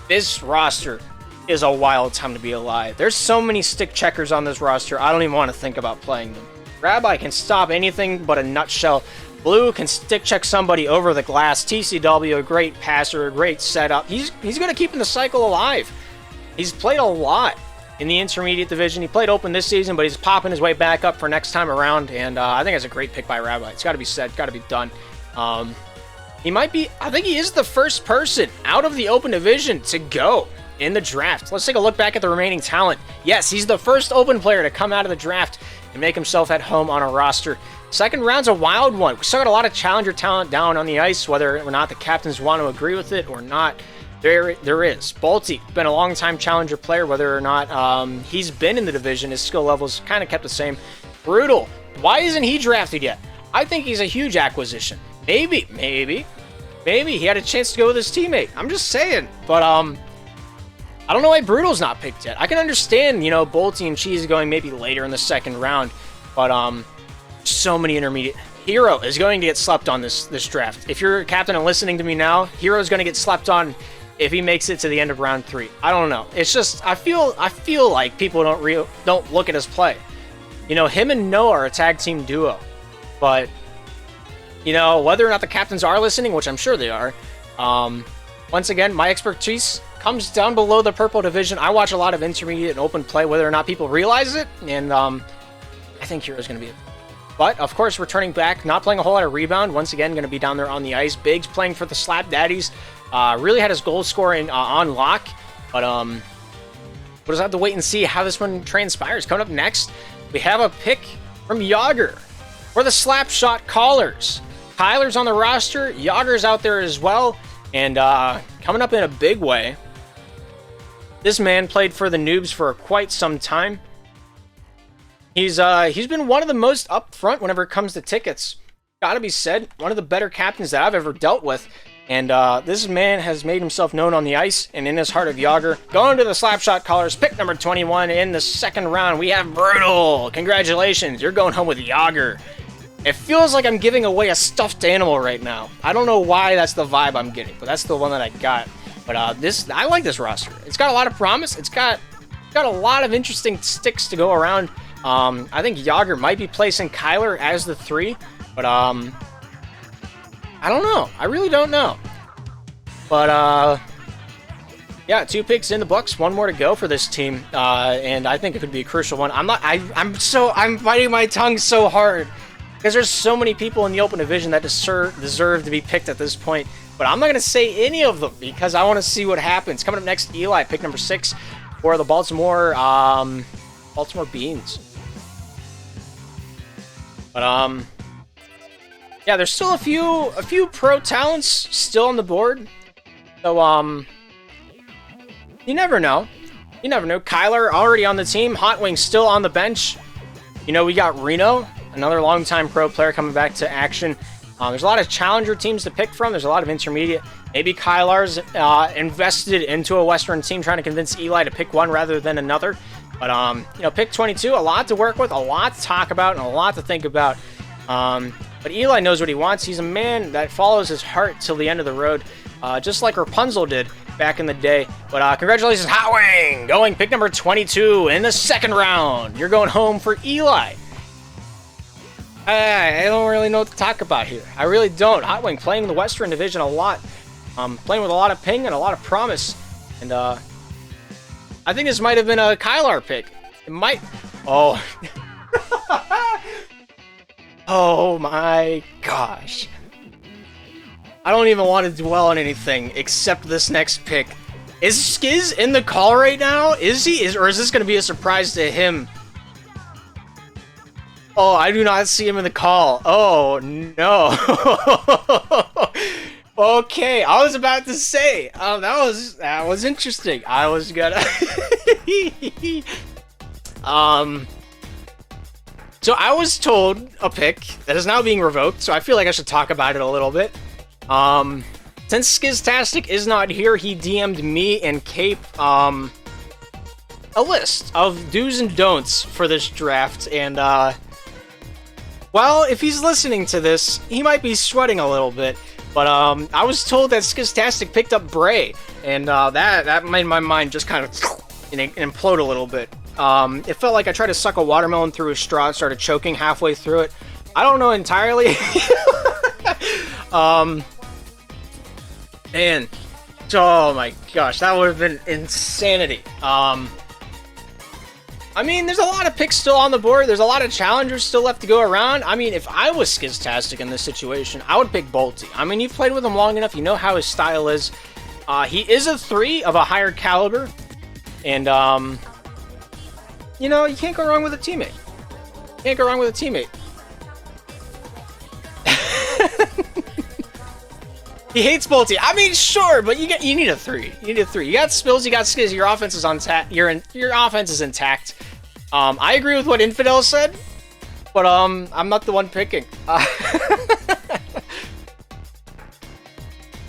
This roster is a wild time to be alive. There's so many stick checkers on this roster, I don't even want to think about playing them. Rabbi can stop anything but a nutshell. Blue can stick check somebody over the glass. TCW, a great passer, a great setup. He's going to keep the cycle alive. He's played a lot in the intermediate division. He played open this season, but he's popping his way back up for next time around, and I think it's a great pick by Rabbi. It's got to be said, got to be done. I think he is the first person out of the open division to go in the draft. Let's take a look back at the remaining talent. Yes, he's the first open player to come out of the draft and make himself at home on a roster. Second round's a wild one. We still got a lot of challenger talent down on the ice, whether or not the captains want to agree with it or not. There is. Balti, been a long-time challenger player, whether or not he's been in the division, his skill level's kind of kept the same. Brutal. Why isn't he drafted yet? I think he's a huge acquisition. Maybe he had a chance to go with his teammate. I'm just saying. But, I don't know why Brutal's not picked yet. I can understand, Bolte and Cheese going maybe later in the second round, but so many intermediate. Hero is going to get slept on this draft. If you're a captain and listening to me now, Hero's going to get slept on if he makes it to the end of round 3. I don't know. It's just I feel like people don't look at his play. Him and Noah are a tag team duo, but whether or not the captains are listening, which I'm sure they are. Once again, my expertise comes down below the purple division. I watch a lot of intermediate and open play, whether or not people realize it, and I think Hero's going to be it. But, of course, returning back, not playing a whole lot of rebound. Once again, going to be down there on the ice. Biggs playing for the Slap Daddies. Really had his goal scoring on lock, but we'll just have to wait and see how this one transpires. Coming up next, we have a pick from Yager for the Slap Shot Callers. Tyler's on the roster. Yager's out there as well, and coming up in a big way. This man played for the Noobs for quite some time. He's been one of the most upfront whenever it comes to tickets. Gotta be said, one of the better captains that I've ever dealt with. And this man has made himself known on the ice and in his heart of Yager. Going to the Slapshot Callers, pick number 21 in the second round, we have Brutal. Congratulations, you're going home with Yager. It feels like I'm giving away a stuffed animal right now. I don't know why that's the vibe I'm getting, but that's the one that I got. But I like this roster. It's got a lot of promise. It's got a lot of interesting sticks to go around. I think Yager might be placing Kyler as the 3, but I don't know. I really don't know. But yeah, 2 picks in the books, 1 more to go for this team, and I think it could be a crucial one. I'm biting my tongue so hard because there's so many people in the open division that deserve to be picked at this point. But I'm not going to say any of them because I want to see what happens. Coming up next, Eli, pick number 6 for the Baltimore Beans. But yeah, there's still a few pro talents still on the board. So you never know. You never know. Kyler already on the team. Hot Wing still on the bench. We got Reno, another longtime pro player coming back to action. There's a lot of challenger teams to pick from. There's a lot of intermediate. Maybe Kylar's invested into a Western team trying to convince Eli to pick one rather than another. But, you know, pick 22, a lot to work with, a lot to talk about, and a lot to think about. But Eli knows what he wants. He's a man that follows his heart till the end of the road, just like Rapunzel did back in the day. But congratulations, Hot Wing, going pick number 22 in the second round. You're going home for Eli. I don't really know what to talk about here. I really don't. Hot Wing playing in the Western Division a lot. Playing with a lot of ping and a lot of promise. And I think this might have been a Kylar pick. It might. Oh. Oh my gosh. I don't even want to dwell on anything except this next pick. Is Skiz in the call right now? Is he? Or is this going to be a surprise to him? Oh, I do not see him in the call. Oh, no. Okay, I was about to say, that was interesting. I was gonna... So I was told a pick that is now being revoked, so I feel like I should talk about it a little bit. Since Skiztastic is not here, he DM'd me and Cape, a list of do's and don'ts for this draft, and, well, if he's listening to this, he might be sweating a little bit, but, I was told that Skiztastic picked up Bray, and, that made my mind just kind of implode a little bit. It felt like I tried to suck a watermelon through a straw and started choking halfway through it. I don't know entirely. Man, oh my gosh, that would have been insanity. I mean, there's a lot of picks still on the board. There's a lot of challengers still left to go around. I mean, if I was Skiztastic in this situation, I would pick Bolty. I mean, you've played with him long enough. You know how his style is. He is a 3 of a higher caliber. And, you know, you can't go wrong with a teammate. Can't go wrong with a teammate. He hates Bolty. I mean, sure, but you need a 3. You need a 3. You got Spills, you got Skiz. Your offense is your offense is intact. I agree with what Infidel said, but I'm not the one picking.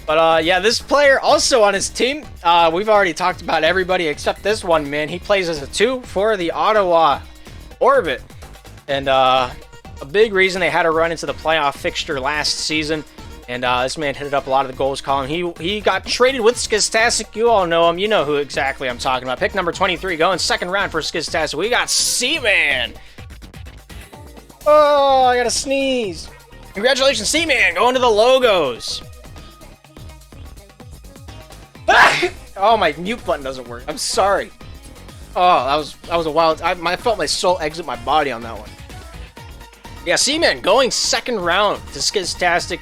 But yeah, this player also on his team. We've already talked about everybody except this one man. He plays as a 2 for the Ottawa Orbit, and a big reason they had to run into the playoff fixture last season. And this man hit up a lot of the goals column. He got traded with Skiztastic. You all know him. You know who exactly I'm talking about. Pick number 23 going second round for Skiztastic. We got C-Man. Oh, I gotta sneeze. Congratulations, C-Man, going to the Logos. Oh, my mute button doesn't work. I'm sorry. Oh, that was a wild... I felt my soul exit my body on that one. Yeah, C-Man going second round to Skiztastic.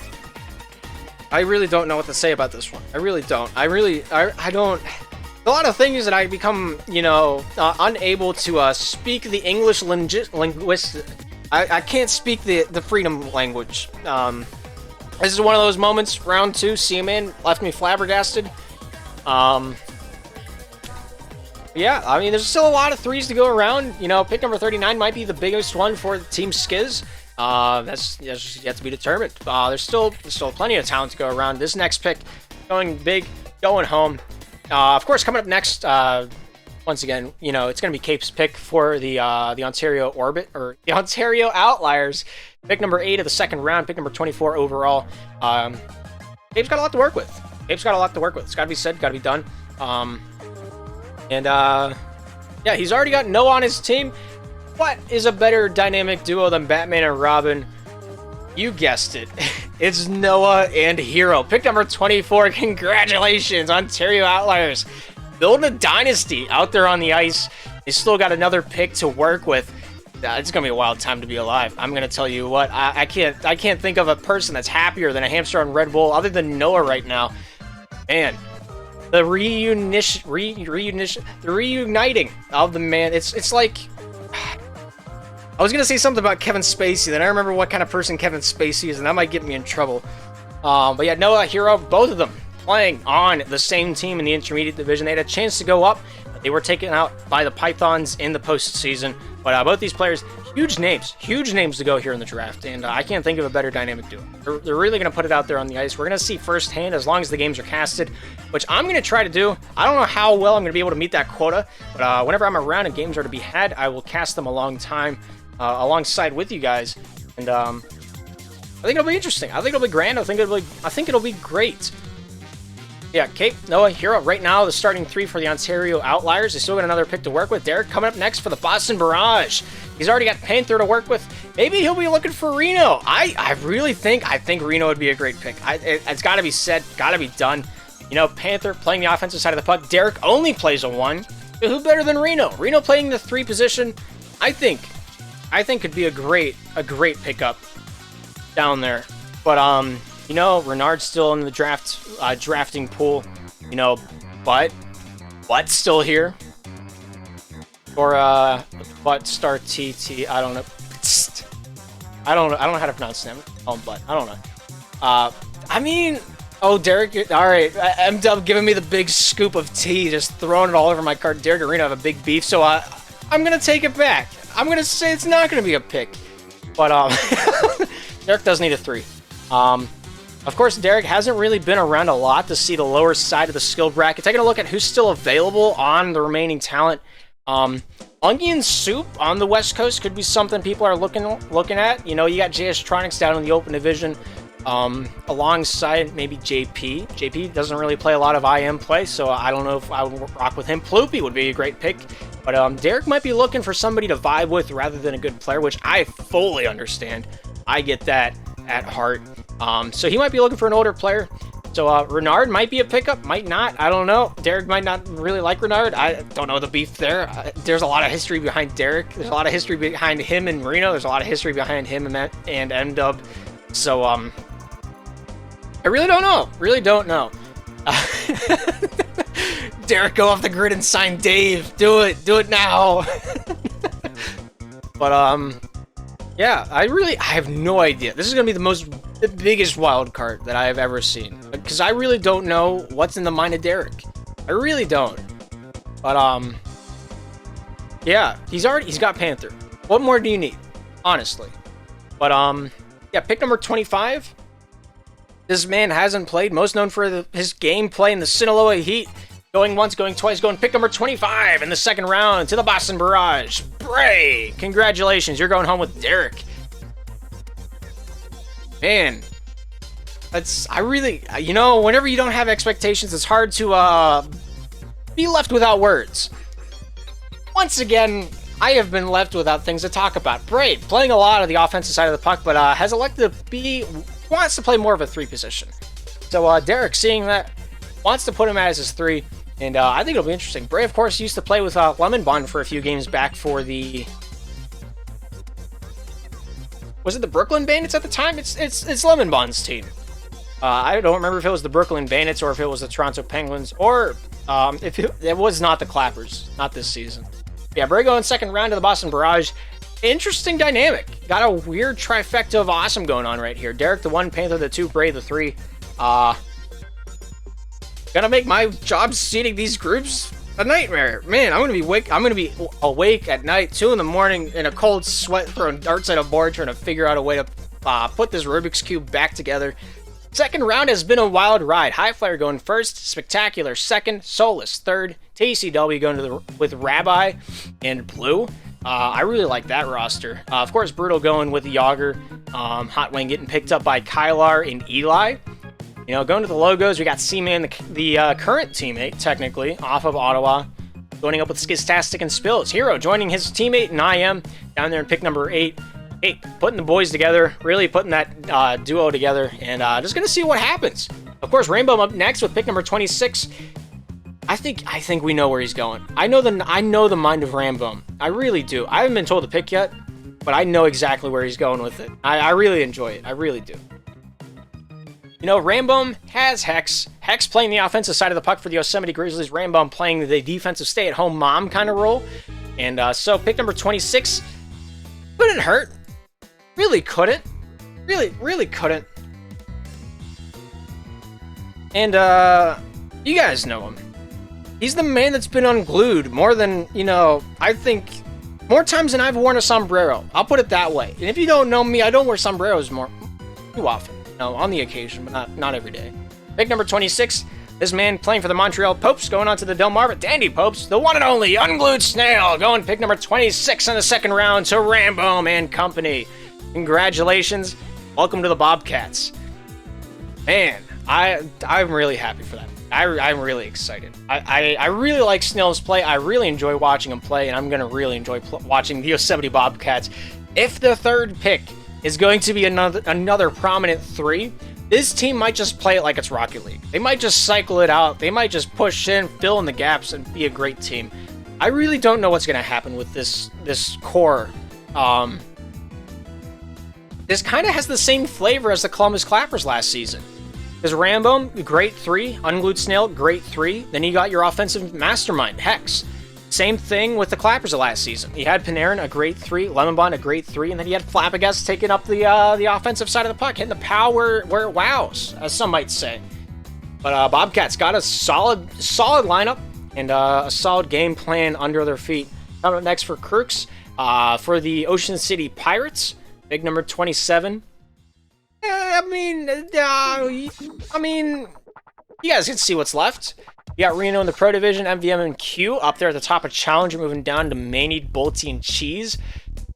I really don't know what to say about this one. I really don't. I don't... A lot of things that I become, you know, unable to speak the English linguistic... I can't speak the freedom language. This is one of those moments. Round 2, C-Man left me flabbergasted. Yeah, I mean, there's still a lot of 3s to go around. You know, pick number 39 might be the biggest one for Team Skiz. That's just yet to be determined. There's still plenty of talent to go around. This next pick, going big, going home. Of course, coming up next, once again, you know, it's going to be Cape's pick for the Ontario Orbit, or the Ontario Outliers. Pick number 8 of the second round, pick number 24 overall. Cape's got a lot to work with. Cape's got a lot to work with. It's got to be said, got to be done. Yeah, he's already got Noah on his team. What is a better dynamic duo than Batman and Robin? You guessed it. It's Noah and Hero. Pick number 24. Congratulations, Ontario Outliers. Building a dynasty out there on the ice. They still got another pick to work with. It's gonna be a wild time to be alive. I'm gonna tell you what. I can't think of a person that's happier than a hamster on Red Bull other than Noah right now. Man, the reuniting of the man. It's like, I was gonna say something about Kevin Spacey, then I remember what kind of person Kevin Spacey is, and that might get me in trouble. But yeah, Noah, Hero, both of them playing on the same team in the intermediate division. They had a chance to go up, but They were taken out by the Pythons in the postseason. But both these players, huge names to go here in the draft. And I can't think of a better dynamic duo. They're really going to put it out there on the ice. We're going to see firsthand as long as the games are casted, which I'm going to try to do. I don't know how well I'm going to be able to meet that quota, but whenever I'm around and games are to be had, I will cast them alongside with you guys. And I think it'll be interesting. I think it'll be grand. I think it'll be great. Yeah, Cape, Noah, Hero. Right now, the starting 3 for the Ontario Outliers. They still got another pick to work with. Derek coming up next for the Boston Barrage. He's already got Panther to work with. Maybe he'll be looking for Reno. I really think Reno would be a great pick. It's got to be said, got to be done. You know, Panther playing the offensive side of the puck. Derek only plays a 1. Who better than Reno? Reno playing the 3 position. I think could be a great pickup down there. But you know, Renard's still in the drafting pool, you know, but still here. Or but star TT, I don't know. I don't know how to pronounce him. Oh, but I don't know. I mean, oh, Derek, all right. M-Dub giving me the big scoop of tea, just throwing it all over my card. Derek and Reno have a big beef, so I'm gonna take it back. I'm gonna say it's not gonna be a pick, but Derek does need a 3. Of course, Derek hasn't really been around a lot to see the lower side of the skill bracket. Taking a look at who's still available on the remaining talent. Onion Soup on the West Coast could be something people are looking at. You know, you got JS Tronics down in the open division, alongside maybe JP. JP doesn't really play a lot of IM play, so I don't know if I would rock with him. Ploopy would be a great pick, but Derek might be looking for somebody to vibe with rather than a good player, which I fully understand. I get that at heart. So he might be looking for an older player. So Renard might be a pickup, might not. I don't know. Derek might not really like Renard. I don't know the beef there. There's a lot of history behind Derek. There's a lot of history behind him and Reno. There's a lot of history behind him and M-Dub. So I really don't know. Really don't know. Derek, go off the grid and sign Dave. Do it. Do it now. But yeah, I have no idea. This is gonna be the biggest wild card that I have ever seen, because I really don't know what's in the mind of Derek. I really don't. But yeah, he's got Panther. What more do you need, honestly? But yeah, pick number 25. This man hasn't played, most known for his gameplay in the Sinaloa Heat. Going once, going twice, going pick number 25 in the second round to the Boston Barrage. Bray! Congratulations, you're going home with Derek. Man, you know, whenever you don't have expectations, it's hard to be left without words. Once again, I have been left without things to talk about. Bray, playing a lot of the offensive side of the puck, but has elected to wants to play more of a 3 position. So Derek, seeing that, wants to put him as his 3. And I think it'll be interesting. Bray, of course, used to play with Lemon Bond for a few games back for the... Was it the Brooklyn Bandits at the time? It's Lemon Bond's team. I don't remember if it was the Brooklyn Bandits or if it was the Toronto Penguins, or if it was not the Clappers. Not this season. Yeah, Bray going second round to the Boston Barrage. Interesting dynamic. Got a weird trifecta of awesome going on right here. Derek the 1, Panther the 2, Bray the 3. Gonna make my job seeding these groups a nightmare. Man, I'm gonna be awake at night, 2 in the morning, in a cold sweat, throwing darts at a board, trying to figure out a way to put this Rubik's Cube back together. Second round has been a wild ride. High Flyer going first, Spectacular second, Solus third, TCW going with Rabbi and Blue. I really like that roster. Of course, Brutal going with Yager. Hot Wing getting picked up by Kylar and Eli. You know, going to the logos, we got C-Man, the current teammate, technically, off of Ottawa, joining up with Skiztastic and Spills. Hero joining his teammate in IM down there in pick number 8. Hey, putting the boys together, really putting that duo together, and just going to see what happens. Of course, Rainbow up next with pick number 26. I think we know where he's going. I know the mind of Rainbow. I really do. I haven't been told to pick yet, but I know exactly where he's going with it. I really enjoy it. I really do. You know, Rambum has Hex. Hex playing the offensive side of the puck for the Yosemite Grizzlies. Rambum playing the defensive stay-at-home mom kind of role. And so pick number 26 couldn't hurt. Really couldn't. Really couldn't. And you guys know him. He's the man that's been unglued more than, I think, more times than I've worn a sombrero. I'll put it that way. And if you don't know me, I don't wear sombreros too often. No, on the occasion, but not every day. Pick number 26. This man playing for the Montreal Popes, going on to the Delmarva Dandy Popes, the one and only Unglued Snail, going pick number 26 in the second round to Rambo and company. Congratulations. Welcome to the Bobcats. Man, I'm really happy for that. I'm really excited. I really like Snail's play. I really enjoy watching him play, and I'm going to really enjoy watching the Yosemite Bobcats. If the third pick is going to be another prominent 3, this team might just play it like it's Rocket League. They might just cycle it out. They might just push in, fill in the gaps, and be a great team. I really don't know what's going to happen with this core. This kind of has the same flavor as the Columbus Clappers last season. Because Rambo, great 3. Unglued Snail, great 3. Then you got your offensive mastermind, Hex. Same thing with the Clappers of last season. You had Panarin, a great 3, Lemonbond, a great 3, and then you had Flabbergast taking up the offensive side of the puck, hitting the power where it wows, as some might say. But Bobcats got a solid lineup and a solid game plan under their feet. Coming up next for Crooks, for the Ocean City Pirates, big number 27. I mean, you guys can see what's left. You got Reno in the Pro Division, MVM and Q up there at the top of Challenger, moving down to Maney, Bolty, and Cheese.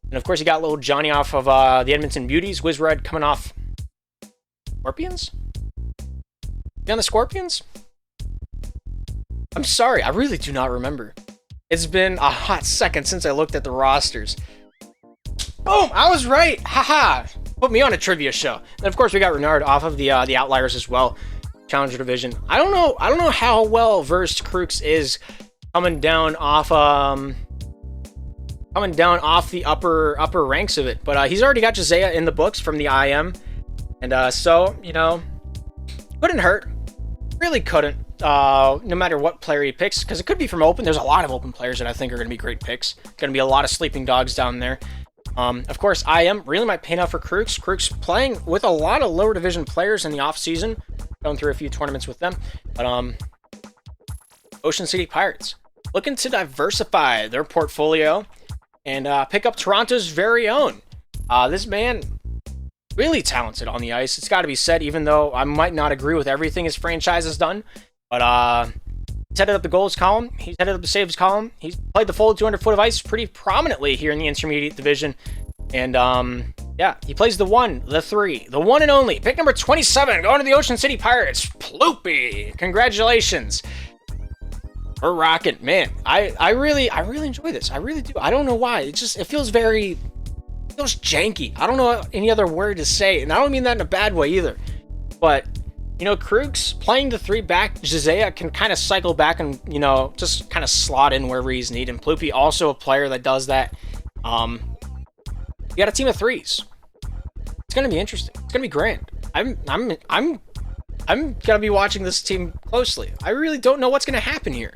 And of course, you got little Johnny off of the Edmonton Beauties. Wizred coming off Scorpions? You on the Scorpions? I'm sorry, I really do not remember. It's been a hot second since I looked at the rosters. Boom! I was right! Haha! Put me on a trivia show. And of course, we got Renard off of the Outliers as well. Challenger Division. I don't know how well versed Crooks is coming down off the upper ranks of it, but he's already got Josiah in the books from the IM, and so couldn't hurt, really couldn't. No matter what player he picks, because it could be from open. There's a lot of open players that I think are going to be great picks. Going to be a lot of sleeping dogs down there. Of course, IM really might pay out for Crooks. Crooks playing with a lot of lower division players in the off season. Going through a few tournaments with them, but Ocean City Pirates looking to diversify their portfolio and pick up Toronto's very own. This man, really talented on the ice. It's got to be said, even though I might not agree with everything his franchise has done, but he's headed up the goals column. He's headed up the saves column. He's played the full 200 foot of ice pretty prominently here in the intermediate division, and yeah, he plays the 1, the 3, the one and only. Pick number 27, going to the Ocean City Pirates, Ploopy. Congratulations. We're rocking. Man, I really enjoy this. I really do. I don't know why. It feels janky. I don't know any other word to say, and I don't mean that in a bad way either. But, Krug's playing the 3 back. Josiah can kind of cycle back and, just kind of slot in wherever he's needed. And Ploopy, also a player that does that. You got a team of 3s. It's gonna be interesting. It's gonna be grand. I'm gonna be watching this team closely. I really don't know what's gonna happen here.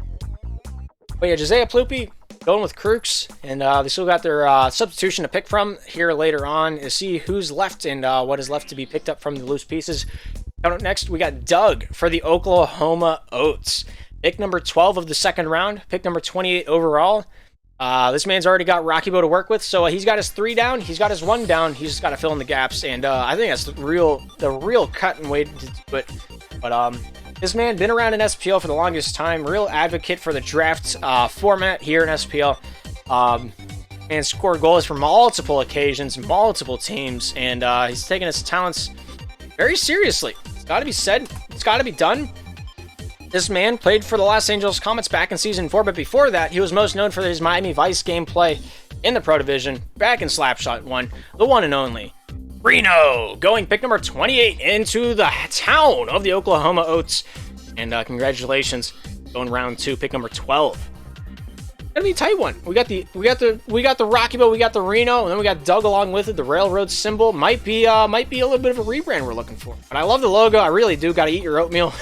But yeah, Josiah, Ploopy going with Crooks, and they still got their substitution to pick from here later on to see who's left and what is left to be picked up from the loose pieces. Coming up next, we got Doug for the Oklahoma Oats. Pick number 12 of the second round. Pick number 28 overall. This man's already got Rocky Bow to work with, so he's got his 3 down, he's got his 1 down, he's just got to fill in the gaps, and I think that's the real cut and way to do it. But this man been around in SPL for the longest time, real advocate for the draft format here in SPL, and scored goals for multiple occasions, multiple teams, and he's taking his talents very seriously. It's got to be said, it's got to be done. This man played for the Los Angeles Comets back in Season 4, but before that, he was most known for his Miami Vice gameplay in the Pro Division, back in Slapshot 1, the one and only Reno, going pick number 28 into the town of the Oklahoma Oats. And congratulations, going round 2, pick number 12. Gonna be a tight one. We got the Rocky Bow, we got the Reno, and then we got Doug along with it. The railroad symbol might be a little bit of a rebrand we're looking for. But I love the logo. I really do. Got to eat your oatmeal.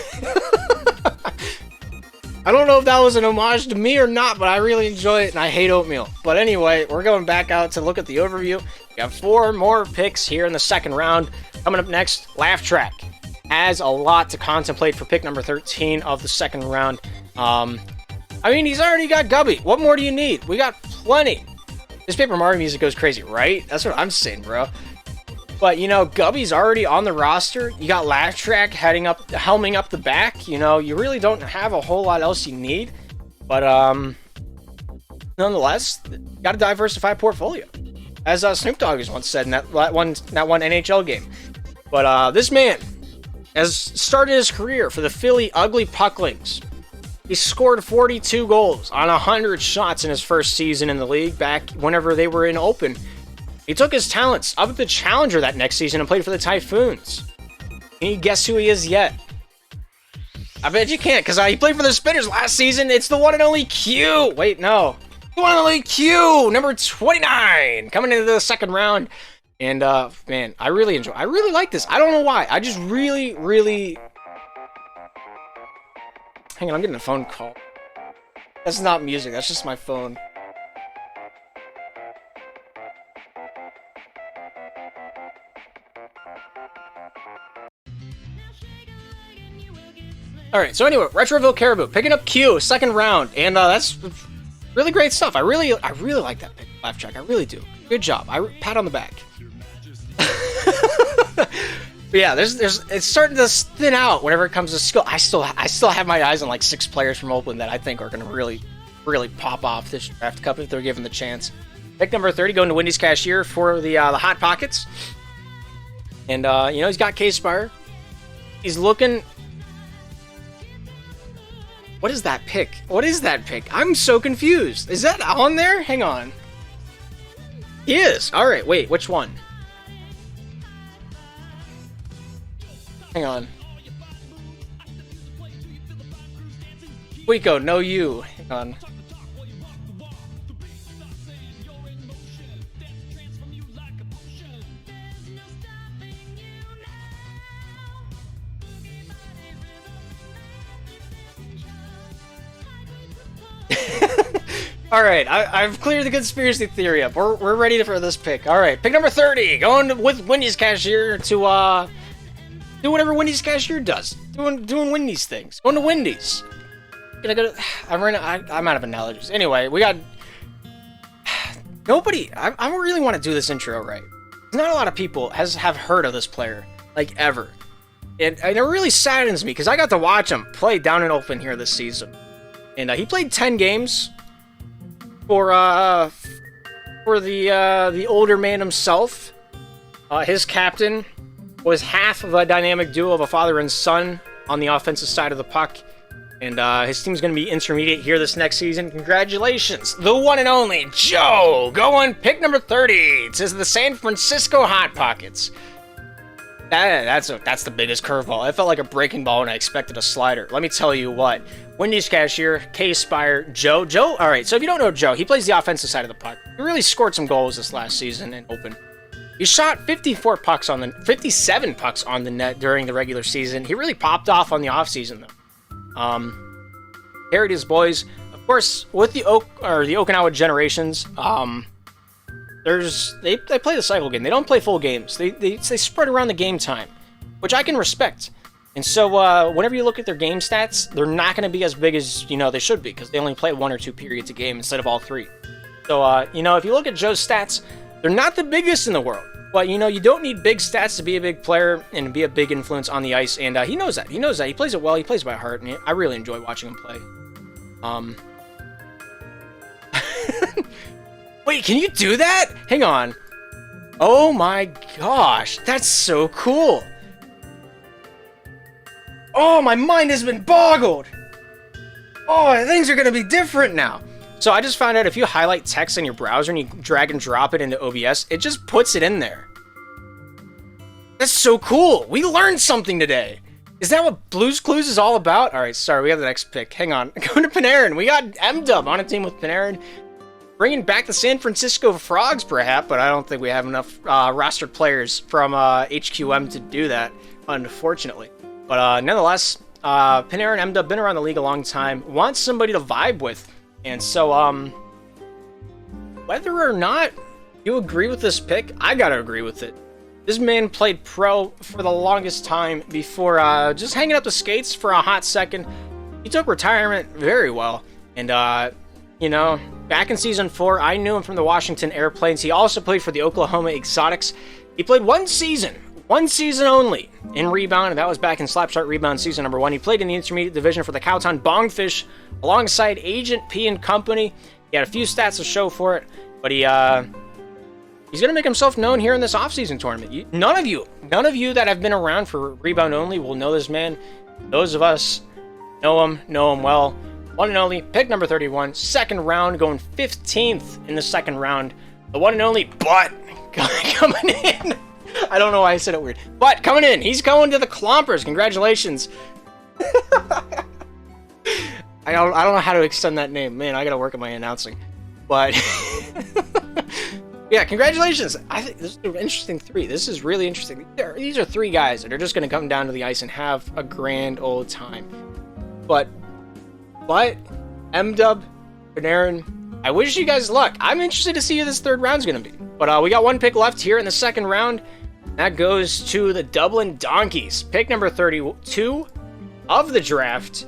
I don't know if that was an homage to me or not, but I really enjoy it, and I hate oatmeal. But anyway, we're going back out to look at the overview. We got 4 more picks here in the second round. Coming up next, Laugh Track has a lot to contemplate for pick number 13 of the second round. I mean, he's already got Gubby. What more do you need? We got plenty. This Paper Mario music goes crazy, right? That's what I'm saying, bro. But, you know, Gubby's already on the roster. You got Laugh Track helming up the back. You know, you really don't have a whole lot else you need. But, nonetheless, you got a diversified portfolio. As Snoop Dogg has once said in that one NHL game. But this man has started his career for the Philly Ugly Pucklings. He scored 42 goals on 100 shots in his first season in the league back whenever they were in Open. He took his talents up at the Challenger that next season and played for the Typhoons. Can you guess who he is yet? I bet you can't, because he played for the Spinners last season. It's the one and only Q. Wait, no. The one and only Q, number 29, coming into the second round. And, man, I really like this. I don't know why. I just really... Hang on, I'm getting a phone call. That's not music. That's just my phone. Alright, so anyway, Retroville Caribou, picking up Q, second round, and that's really great stuff. I really like that pick, Laugh Track. I really do. Good job. Pat on the back. But yeah, it's starting to thin out whenever it comes to skill. I still have my eyes on like 6 players from Oakland that I think are going to really pop off this draft cup if they're given the chance. Pick number 30 going to Wendy's Cashier for the Hot Pockets, and you know, he's got K-Spire. He's looking. What is that pick? What is that pick? I'm so confused. Is that on there? Hang on. He is. All right. Wait. Which one? Hang on. Quico, no you. Hang on. All right, I've cleared the conspiracy theory up. We're ready for this pick. All right, pick number 30, going with Wendy's Cashier to do whatever Wendy's Cashier does. Doing Wendy's things. Going to Wendy's. I'm out of analogies. Anyway, we got nobody. I really want to do this intro right. Not a lot of people have heard of this player, like, ever. And it really saddens me because I got to watch him play down and open here this season. And he played 10 games for the older man himself. His captain was half of a dynamic duo of a father and son on the offensive side of the puck. And his team's going to be intermediate here this next season. Congratulations, the one and only Joe, going pick number 30 to the San Francisco Hot Pockets. That's the biggest curveball. It felt like a breaking ball and I expected a slider. Let me tell you what. Wendy's Cashier, K-Spire, Joe. All right, so if you don't know Joe, he plays the offensive side of the puck. He really scored some goals this last season in Open. He shot 57 pucks on the net during the regular season. He really popped off on the offseason, though. Carried his boys. Of course, with the Okinawa Generations, they play the cycle game. They don't play full games. They spread around the game time, which I can respect. And so whenever you look at their game stats, they're not going to be as big as, you know, they should be, because they only play 1 or 2 periods a game instead of all 3. So, you know, if you look at Joe's stats, they're not the biggest in the world. But, you know, you don't need big stats to be a big player and be a big influence on the ice. And he knows that. He knows that. He plays it well. He plays by heart. And I really enjoy watching him play. Wait, can you do that? Hang on. Oh my gosh. That's so cool. Oh, my mind has been boggled. Oh, things are going to be different now. So I just found out if you highlight text in your browser and you drag and drop it into OBS, it just puts it in there. That's so cool. We learned something today. Is that what Blue's Clues is all about? All right, sorry, we have the next pick. Hang on. Going to Panarin. We got M-Dub on a team with Panarin. Bringing back the San Francisco Frogs, perhaps, but I don't think we have enough rostered players from HQM to do that, unfortunately. But nonetheless, Panarin, M-Dub, been around the league a long time. Wants somebody to vibe with. And so, whether or not you agree with this pick, I gotta agree with it. This man played pro for the longest time before just hanging up the skates for a hot second. He took retirement very well. And, you know, back in Season 4, I knew him from the Washington Airplanes. He also played for the Oklahoma Exotics. He played one season only, in Rebound, and that was back in Slapshot Rebound Season number 1. He played in the Intermediate Division for the Cowtown Bongfish alongside Agent P and Company. He had a few stats to show for it, but he's going to make himself known here in this offseason tournament. None of you that have been around for Rebound only will know this man. Those of us know him well. One and only, pick number 31, second round, going 15th in the second round. The one and only, but coming in. I don't know why I said it weird. But coming in, he's going to the Clompers. Congratulations. I don't know how to extend that name. Man, I got to work on my announcing. But yeah, congratulations. I think this is an interesting 3. This is really interesting. These are 3 guys that are just going to come down to the ice and have a grand old time. But M-Dub, Panarin, I wish you guys luck. I'm interested to see who this third round's going to be. But we got 1 pick left here in the second round. That goes to the Dublin Donkeys. Pick number 32 of the draft.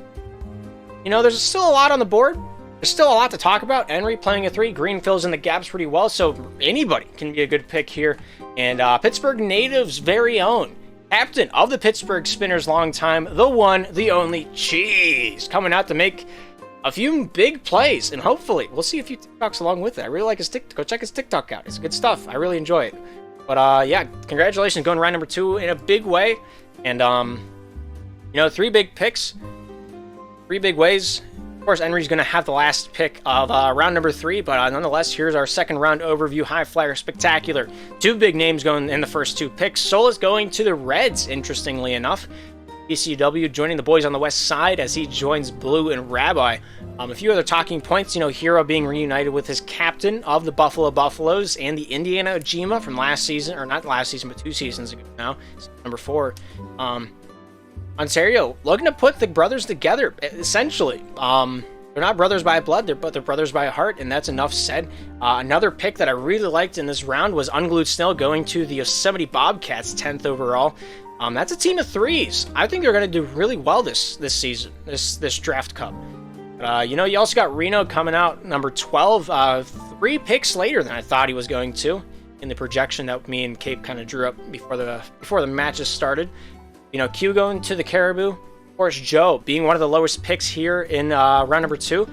You know, there's still a lot on the board. There's still a lot to talk about. Henry playing a 3. Green fills in the gaps pretty well, so anybody can be a good pick here. And Pittsburgh native's very own captain of the Pittsburgh Spinners long time, the one, the only, Cheese, coming out to make a few big plays, and hopefully we'll see a few TikToks along with it. I really like his TikTok. Go check his TikTok out. It's good stuff. I really enjoy it. But yeah, congratulations, going round number 2 in a big way. And you know, 3 big picks, 3 big ways. Of course, Henry's going to have the last pick of round number 3, but nonetheless, here's our second round overview. High Flyer Spectacular. 2 big names going in the first 2 picks. Sola's going to the Reds, interestingly enough. BCW joining the boys on the west side as he joins Blue and Rabbi. A few other talking points, you know, Hero being reunited with his captain of the Buffalo Buffaloes and the Indiana Ojima from last season, or not last season, but 2 seasons ago now, number 4. Ontario looking to put the brothers together, essentially. They're not brothers by blood, they're brothers by heart, and that's enough said. Another pick that I really liked in this round was Unglued Snail going to the Yosemite Bobcats, 10th overall. That's a team of 3s. I think they're going to do really well this season, this draft cup. You know, you also got Reno coming out number 12, 3 picks later than I thought he was going to in the projection that me and Cape kind of drew up before the matches started. You know, Q going to the Caribou. Of course, Joe being one of the lowest picks here in round number 2.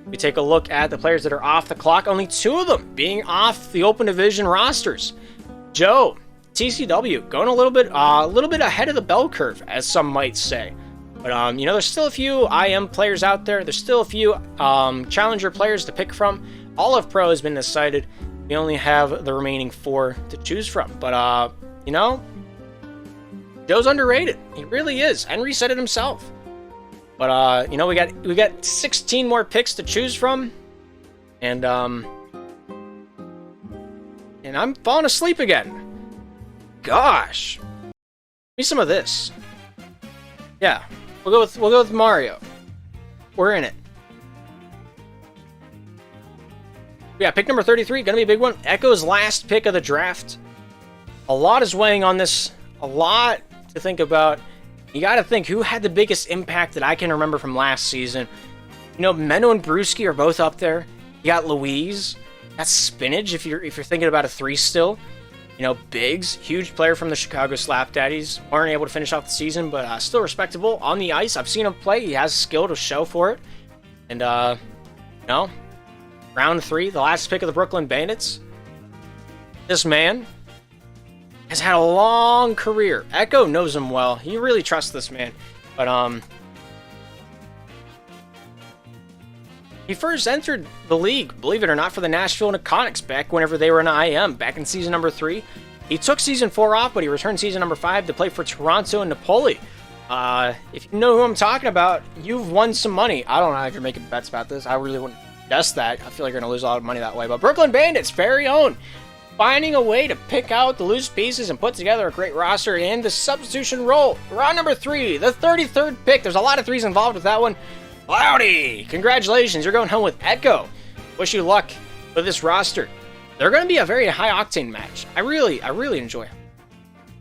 We take a look at the players that are off the clock. Only 2 of them being off the Open Division rosters. Joe, TCW, going a little bit ahead of the bell curve, as some might say. But, you know, there's still a few IM players out there. There's still a few challenger players to pick from. All of Pro has been decided. We only have the remaining 4 to choose from. But, you know, Joe's underrated. He really is. Henry said it himself. But, you know, we got 16 more picks to choose from. And I'm falling asleep again. Gosh. Give me some of this. Yeah. We'll go with Mario. We're in it. Yeah, pick number 33, gonna be a big one. Echo's last pick of the draft. A lot is weighing on this. A lot to think about. You gotta think, who had the biggest impact that I can remember from last season? You know, Menno and Brewski are both up there. You got Louise. That's Spinach if you're thinking about a 3 still. You know, Biggs, huge player from the Chicago Slap Daddies. Weren't able to finish off the season, but still respectable on the ice. I've seen him play. He has skill to show for it. And, you know, round 3, the last pick of the Brooklyn Bandits. This man has had a long career. Echo knows him well. He really trusts this man. But, he first entered the league, believe it or not, for the Nashville Iconics back whenever they were in IM, back in season number 3. He took season 4 off, but he returned season number 5 to play for Toronto and Napoli. If you know who I'm talking about, you've won some money. I don't know if you're making bets about this. I really wouldn't guess that. I feel like you're going to lose a lot of money that way. But Brooklyn Bandits, very own, finding a way to pick out the loose pieces and put together a great roster in the substitution role. Round number 3, the 33rd pick. There's a lot of 3s involved with that one. Cloudy, congratulations, you're going home with Echo. Wish you luck with this roster. They're going to be a very high-octane match. I really enjoy them.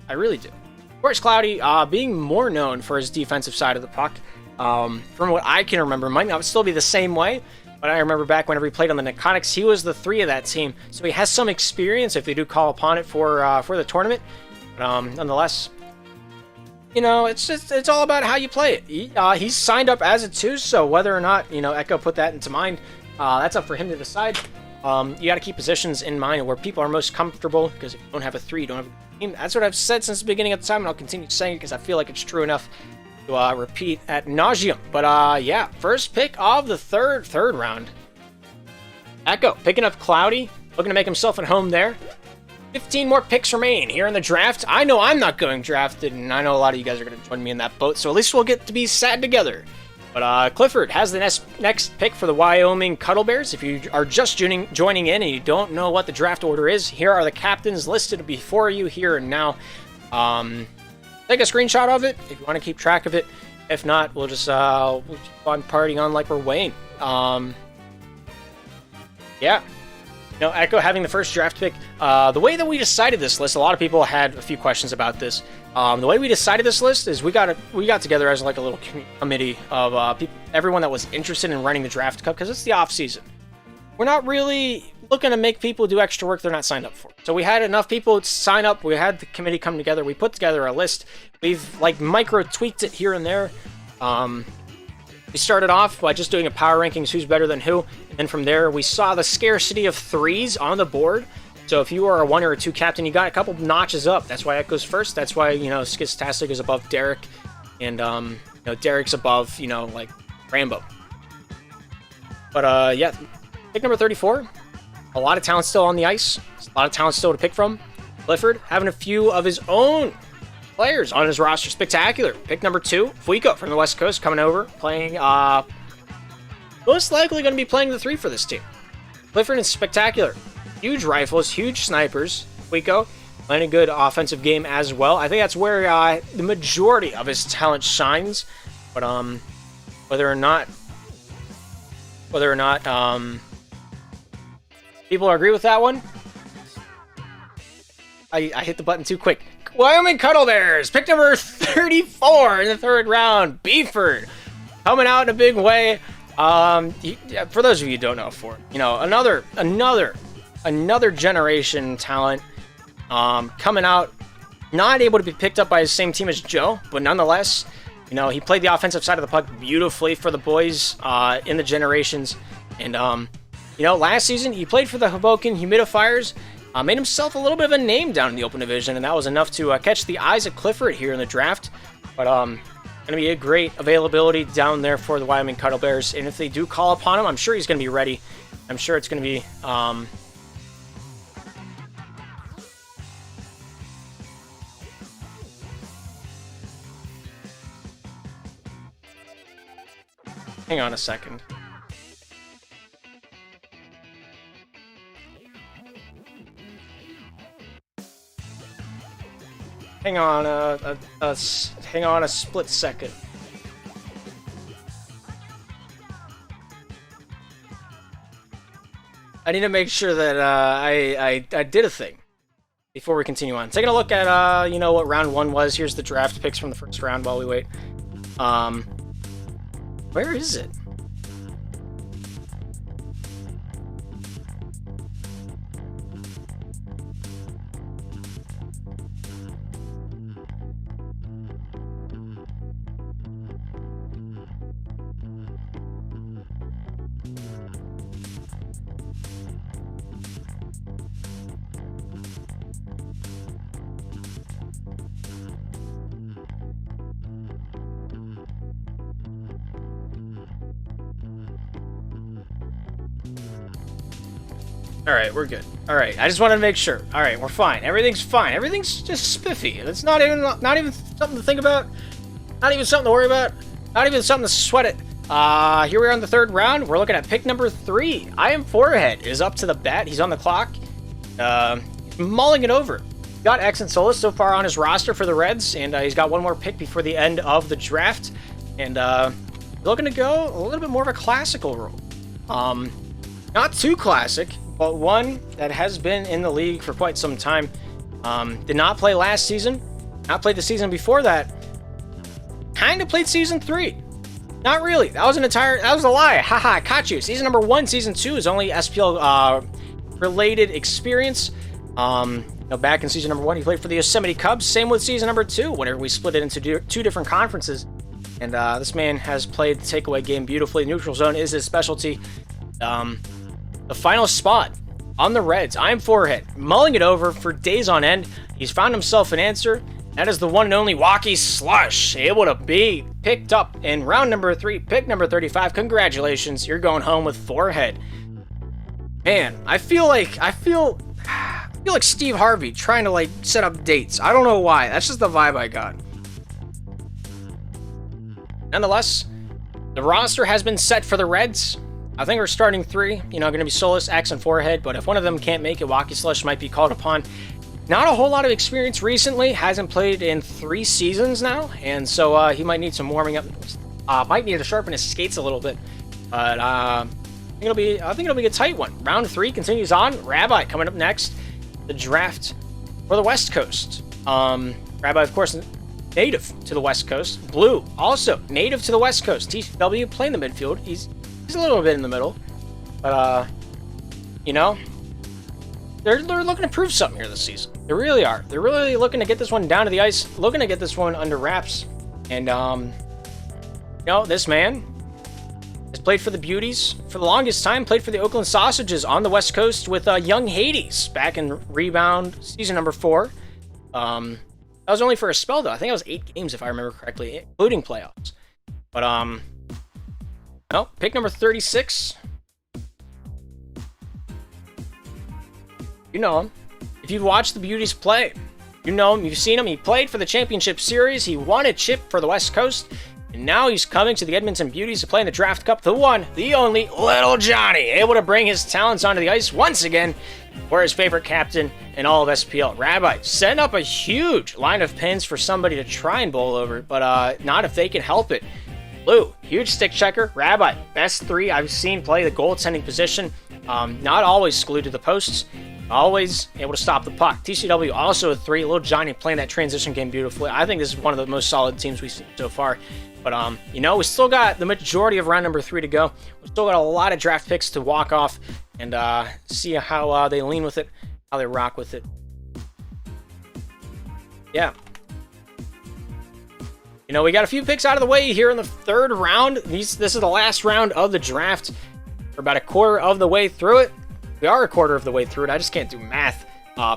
I really do. Of course, Cloudy, being more known for his defensive side of the puck, from what I can remember, might not still be the same way, but I remember back whenever he played on the Neconics, he was the 3 of that team, so he has some experience if they do call upon it for the tournament. But, nonetheless, you know, it's all about how you play it. He's signed up as a 2, so whether or not, you know, Echo put that into mind, that's up for him to decide. You got to keep positions in mind where people are most comfortable, because if you don't have a 3, you don't have a team. That's what I've said since the beginning of the time, and I'll continue saying it because I feel like it's true enough to repeat ad nauseum. But yeah, first pick of the third round. Echo picking up Cloudy, looking to make himself at home there. 15 more picks remain here in the draft. I know I'm not going drafted, and I know a lot of you guys are going to join me in that boat, so at least we'll get to be sad together. But Clifford has the next pick for the Wyoming Cuddle Bears. If you are just joining in and you don't know what the draft order is, here are the captains listed before you here and now. Take a screenshot of it if you want to keep track of it. If not, we'll just we'll keep on partying on like we're Wayne. Yeah. You know, Echo having the first draft pick. The way that we decided this list, a lot of people had a few questions about this. The way we decided this list is we got together as like a little committee of people, everyone that was interested in running the draft cup, because it's the off season. We're not really looking to make people do extra work they're not signed up for. So we had enough people sign up. We had the committee come together. We put together a list. We've like micro tweaked it here and there. We started off by just doing a power rankings, who's better than who, and then from there we saw the scarcity of 3s on the board. So if you are a 1 or a 2 captain, you got a couple notches up. That's why Echo's first. That's why, you know, Skistastic is above Derek, and you know, Derek's above, you know, like Rambo. But yeah, pick number 34. A lot of talent still on the ice. A lot of talent still to pick from. Clifford having a few of his own players on his roster. Spectacular. Pick number 2, Fuico from the West Coast coming over, playing, most likely going to be playing the 3 for this team. Clifford is spectacular. Huge rifles, huge snipers. Fuico playing a good offensive game as well. I think that's where the majority of his talent shines. But whether or not people agree with that one, I hit the button too quick. Wyoming Cuddle Bears, pick number 34 in the 3rd round. Beeford coming out in a big way. For those of you who don't know, you know, another generation talent coming out, not able to be picked up by his same team as Joe, but nonetheless, you know, he played the offensive side of the puck beautifully for the boys in the generations. And you know, last season he played for the Hoboken Humidifiers. Made himself a little bit of a name down in the open division, and that was enough to catch the eyes of Clifford here in the draft. But going to be a great availability down there for the Wyoming Cuddle Bears, and if they do call upon him, I'm sure he's going to be ready. I'm sure it's going to be hang on a second. Hang on a split second. I need to make sure that I did a thing before we continue on. Taking a look at you know what round 1 was. Here's the draft picks from the first round while we wait. Where is it? Alright, we're good. Alright, I just wanted to make sure. Alright, we're fine. Everything's fine. Everything's just spiffy. It's not even something to think about. Not even something to worry about. Not even something to sweat it. Here we are on the 3rd round. We're looking at pick number 3. I Am Forehead is up to the bat. He's on the clock. Mulling it over. Got X and Solis so far on his roster for the Reds, and he's got one more pick before the end of the draft. And looking to go a little bit more of a classical role. Not too classic, but one that has been in the league for quite some time. Did not play last season. Not played the season before that. Kind of played season 3. Not really. That was a lie. Haha, I caught you. Season number 1, season 2 is only SPL related experience. Back in season number 1, he played for the Yosemite Cubs. Same with season number 2, whenever we split it into two different conferences. And this man has played the takeaway game beautifully. Neutral zone is his specialty. The final spot on the Reds. I'm Forehead, mulling it over for days on end. He's found himself an answer. That is the one and only Walkie Slush, able to be picked up in round number 3, pick number 35. Congratulations, you're going home with Forehead. Man, I feel like Steve Harvey trying to set up dates. I don't know why. That's just the vibe I got. Nonetheless, the roster has been set for the Reds. I think we're starting 3. Going to be Solus, X, and Forehead. But if one of them can't make it, Walkie Slush might be called upon. Not a whole lot of experience recently. Hasn't played in 3 seasons now, and so he might need some warming up. Might need to sharpen his skates a little bit. But I think it'll be a tight one. Round 3 continues on. Rabbi coming up next. The draft for the West Coast. Rabbi, of course, native to the West Coast. Blue, also native to the West Coast. TCW playing the midfield. He's a little bit in the middle, but they're looking to prove something here this season. They really are. They're really looking to get this one down to the ice, looking to get this one under wraps. And this man has played for the Beauties for the longest time. Played for the Oakland Sausages on the West Coast with young Hades back in Rebound season number 4. That was only for a spell though. I think it was 8 games if I remember correctly, including playoffs. But pick number 36. You know him. If you've watched the Beauties play, you know him. You've seen him. He played for the championship series. He won a chip for the West Coast. And now he's coming to the Edmonton Beauties to play in the Draft Cup. The one, the only, Little Johnny, able to bring his talents onto the ice once again for his favorite captain in all of SPL. Rabbi setting up a huge line of pins for somebody to try and bowl over, but not if they can help it. Blue, huge stick checker. Rabbi, best 3 I've seen play the goaltending position. Not always glued to the posts. Always able to stop the puck. TCW also a 3. Little Johnny playing that transition game beautifully. I think this is one of the most solid teams we've seen so far. But, we still got the majority of round number 3 to go. We still got a lot of draft picks to walk off and see how they lean with it, how they rock with it. Yeah. We got a few picks out of the way here in the 3rd round. This is the last round of the draft. We're about a quarter of the way through it. We are a quarter of the way through it. I just can't do math.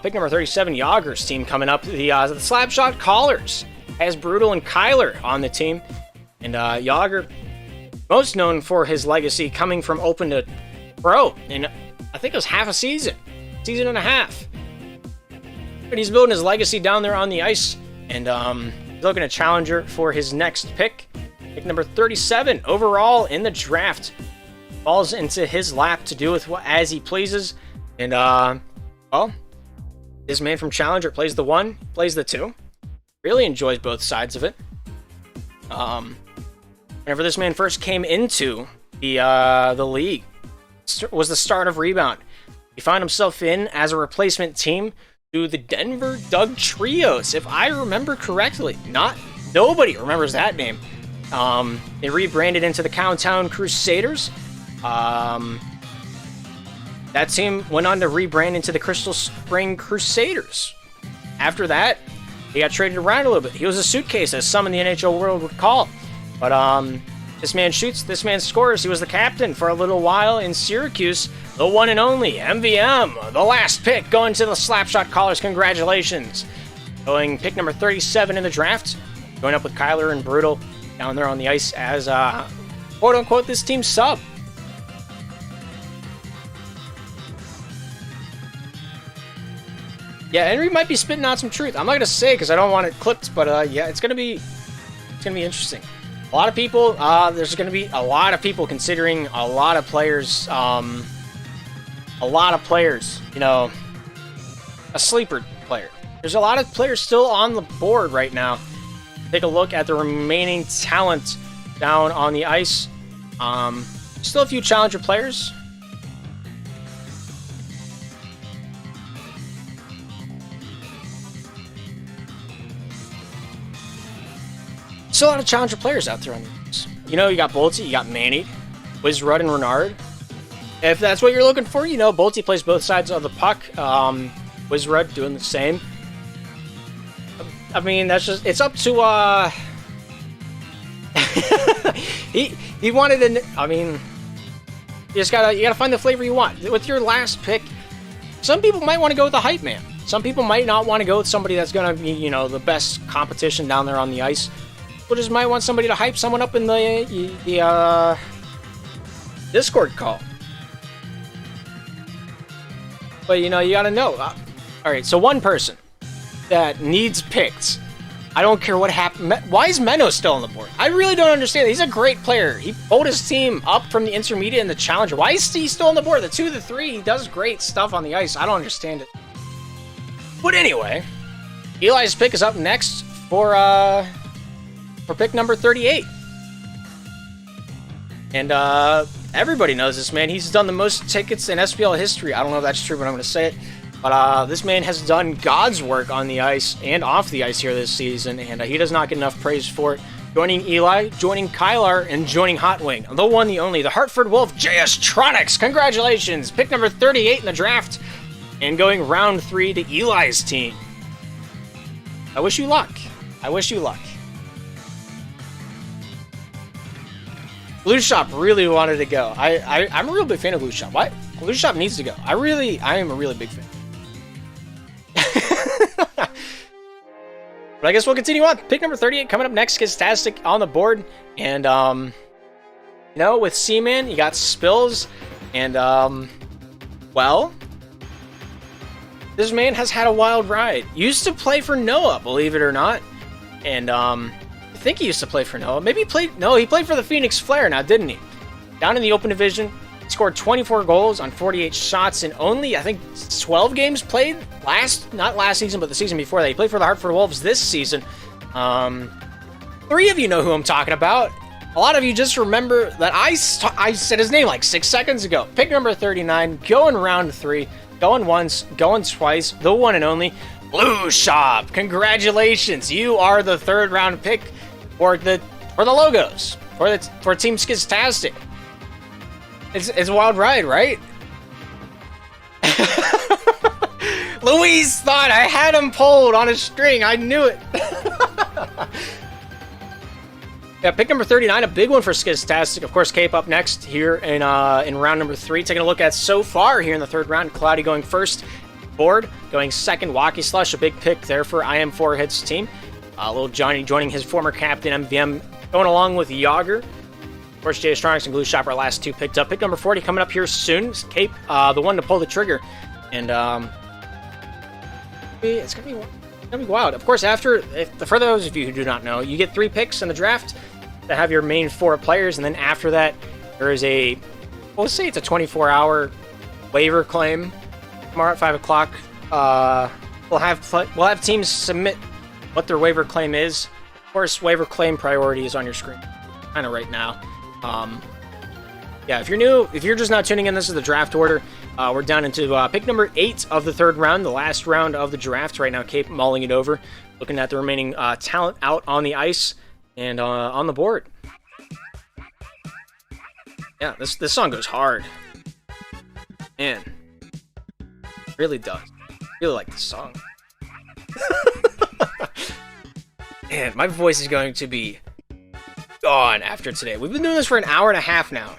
Pick number 37, Yager's team coming up. The Slapshot Callers has Brutal and Kyler on the team. And Yager, most known for his legacy coming from open to pro. And I think it was half a season and a half. But he's building his legacy down there on the ice. And he's looking at challenger for his next pick. Pick number 37 overall in the draft. Falls into his lap to do with as he pleases. And, this man from Challenger plays the 1, plays the 2. Really enjoys both sides of it. Whenever this man first came into the league, was the start of Rebound. He found himself in as a replacement team to the Denver Doug Trios, if I remember correctly. Nobody remembers that name. They rebranded into the Cowtown Crusaders. That team went on to rebrand into the Crystal Spring Crusaders. After that, he got traded around a little bit. He was a suitcase, as some in the NHL world would call. But this man shoots, this man scores. He was the captain for a little while in Syracuse. The one and only MVM, the last pick going to the Slapshot Callers. Congratulations. Going pick number 37 in the draft. Going up with Kyler and Brutal down there on the ice as, quote-unquote, this team's sub. Yeah, Henry might be spitting out some truth. I'm not gonna say because I don't want it clipped, but yeah, it's gonna be interesting. A lot of people, there's gonna be a lot of people considering a lot of players, a sleeper player. There's a lot of players still on the board right now. Take a look at the remaining talent down on the ice. Still a few challenger players. Still a lot of challenger players out there on the ice. you know, you got Bolte, you got Manny, Wizrud, and Renard. If that's what you're looking for, you know, Bolte plays both sides of the puck. Wizrud doing the same. I mean, that's just, it's up to, he wanted to, I mean, you gotta find the flavor you want. With your last pick, some people might want to go with the hype man. Some people might not want to go with somebody that's gonna be, you know, the best competition down there on the ice. People just might want somebody to hype someone up in the Discord call. But, you know, you gotta know. Alright, so one person that needs picked. I don't care what happened. Why is Menno still on the board? I really don't understand. He's a great player. He pulled his team up from the intermediate and the challenger. Why is he still on the board? The 2, the 3, he does great stuff on the ice. I don't understand it. But anyway, Eli's pick is up next for pick number 38. And everybody knows this man. He's done the most tickets in SPL history. I don't know if that's true, but I'm going to say it. But this man has done God's work on the ice and off the ice here this season, and he does not get enough praise for it. Joining Eli, joining Kylar, and joining Hot Wing. The one, the only, the Hartford Wolf JS Tronics. Congratulations! Pick number 38 in the draft, and going round 3 to Eli's team. I wish you luck. I wish you luck. Blue Shop really wanted to go. I'm a real big fan of Blue Shop. Why? Blue Shop needs to go. I am a really big fan. But I guess we'll continue on. Pick number 38 coming up next. Skiztastic on the board. And, you know, with Seaman, you got Spills. And, well, this man has had a wild ride. Used to play for Noah, believe it or not. And, I think he used to play for Noah. Maybe he played for the Phoenix Flare now, didn't he? Down in the Open Division. Scored 24 goals on 48 shots in only, I think, 12 games played not last season, but the season before that. He played for the Hartford Wolves this season. 3 of you know who I'm talking about. A lot of you just remember that I said his name like 6 seconds ago. Pick number 39, going round 3, going once, going twice, the one and only Blue Shop. Congratulations, you are the 3rd round pick for the logos for Team Skiztastic. It's a wild ride, right? Louise thought I had him pulled on a string. I knew it. Yeah, pick number 39, a big one for Skiztastic. Of course, Cape up next here in round number 3. Taking a look at so far here in the 3rd round. Cloudy going first. Board going second. Walkie Slush, a big pick there for IM4 Hits team. Little Johnny joining his former captain, MVM, going along with Yager. Of course, Jay Stronics and Blue Shop, our last 2 picked up. Pick number 40 coming up here soon. Cape, the one to pull the trigger. And it's gonna be wild. Of course, for those of you who do not know, you get 3 picks in the draft that have your main 4 players, and then after that, there is let's say it's a 24-hour waiver claim. Tomorrow at 5 o'clock, we'll have teams submit what their waiver claim is. Of course, waiver claim priority is on your screen, kind of right now. Yeah, if you're just not tuning in, this is the draft order. We're down into pick number 8 of the 3rd round, the last round of the draft. Right now, Cape mulling it over, looking at the remaining talent out on the ice and on the board. Yeah, this song goes hard. Man, it really does. I really like this song. Man, my voice is going to be gone after today. We've been doing this for an hour and a half now.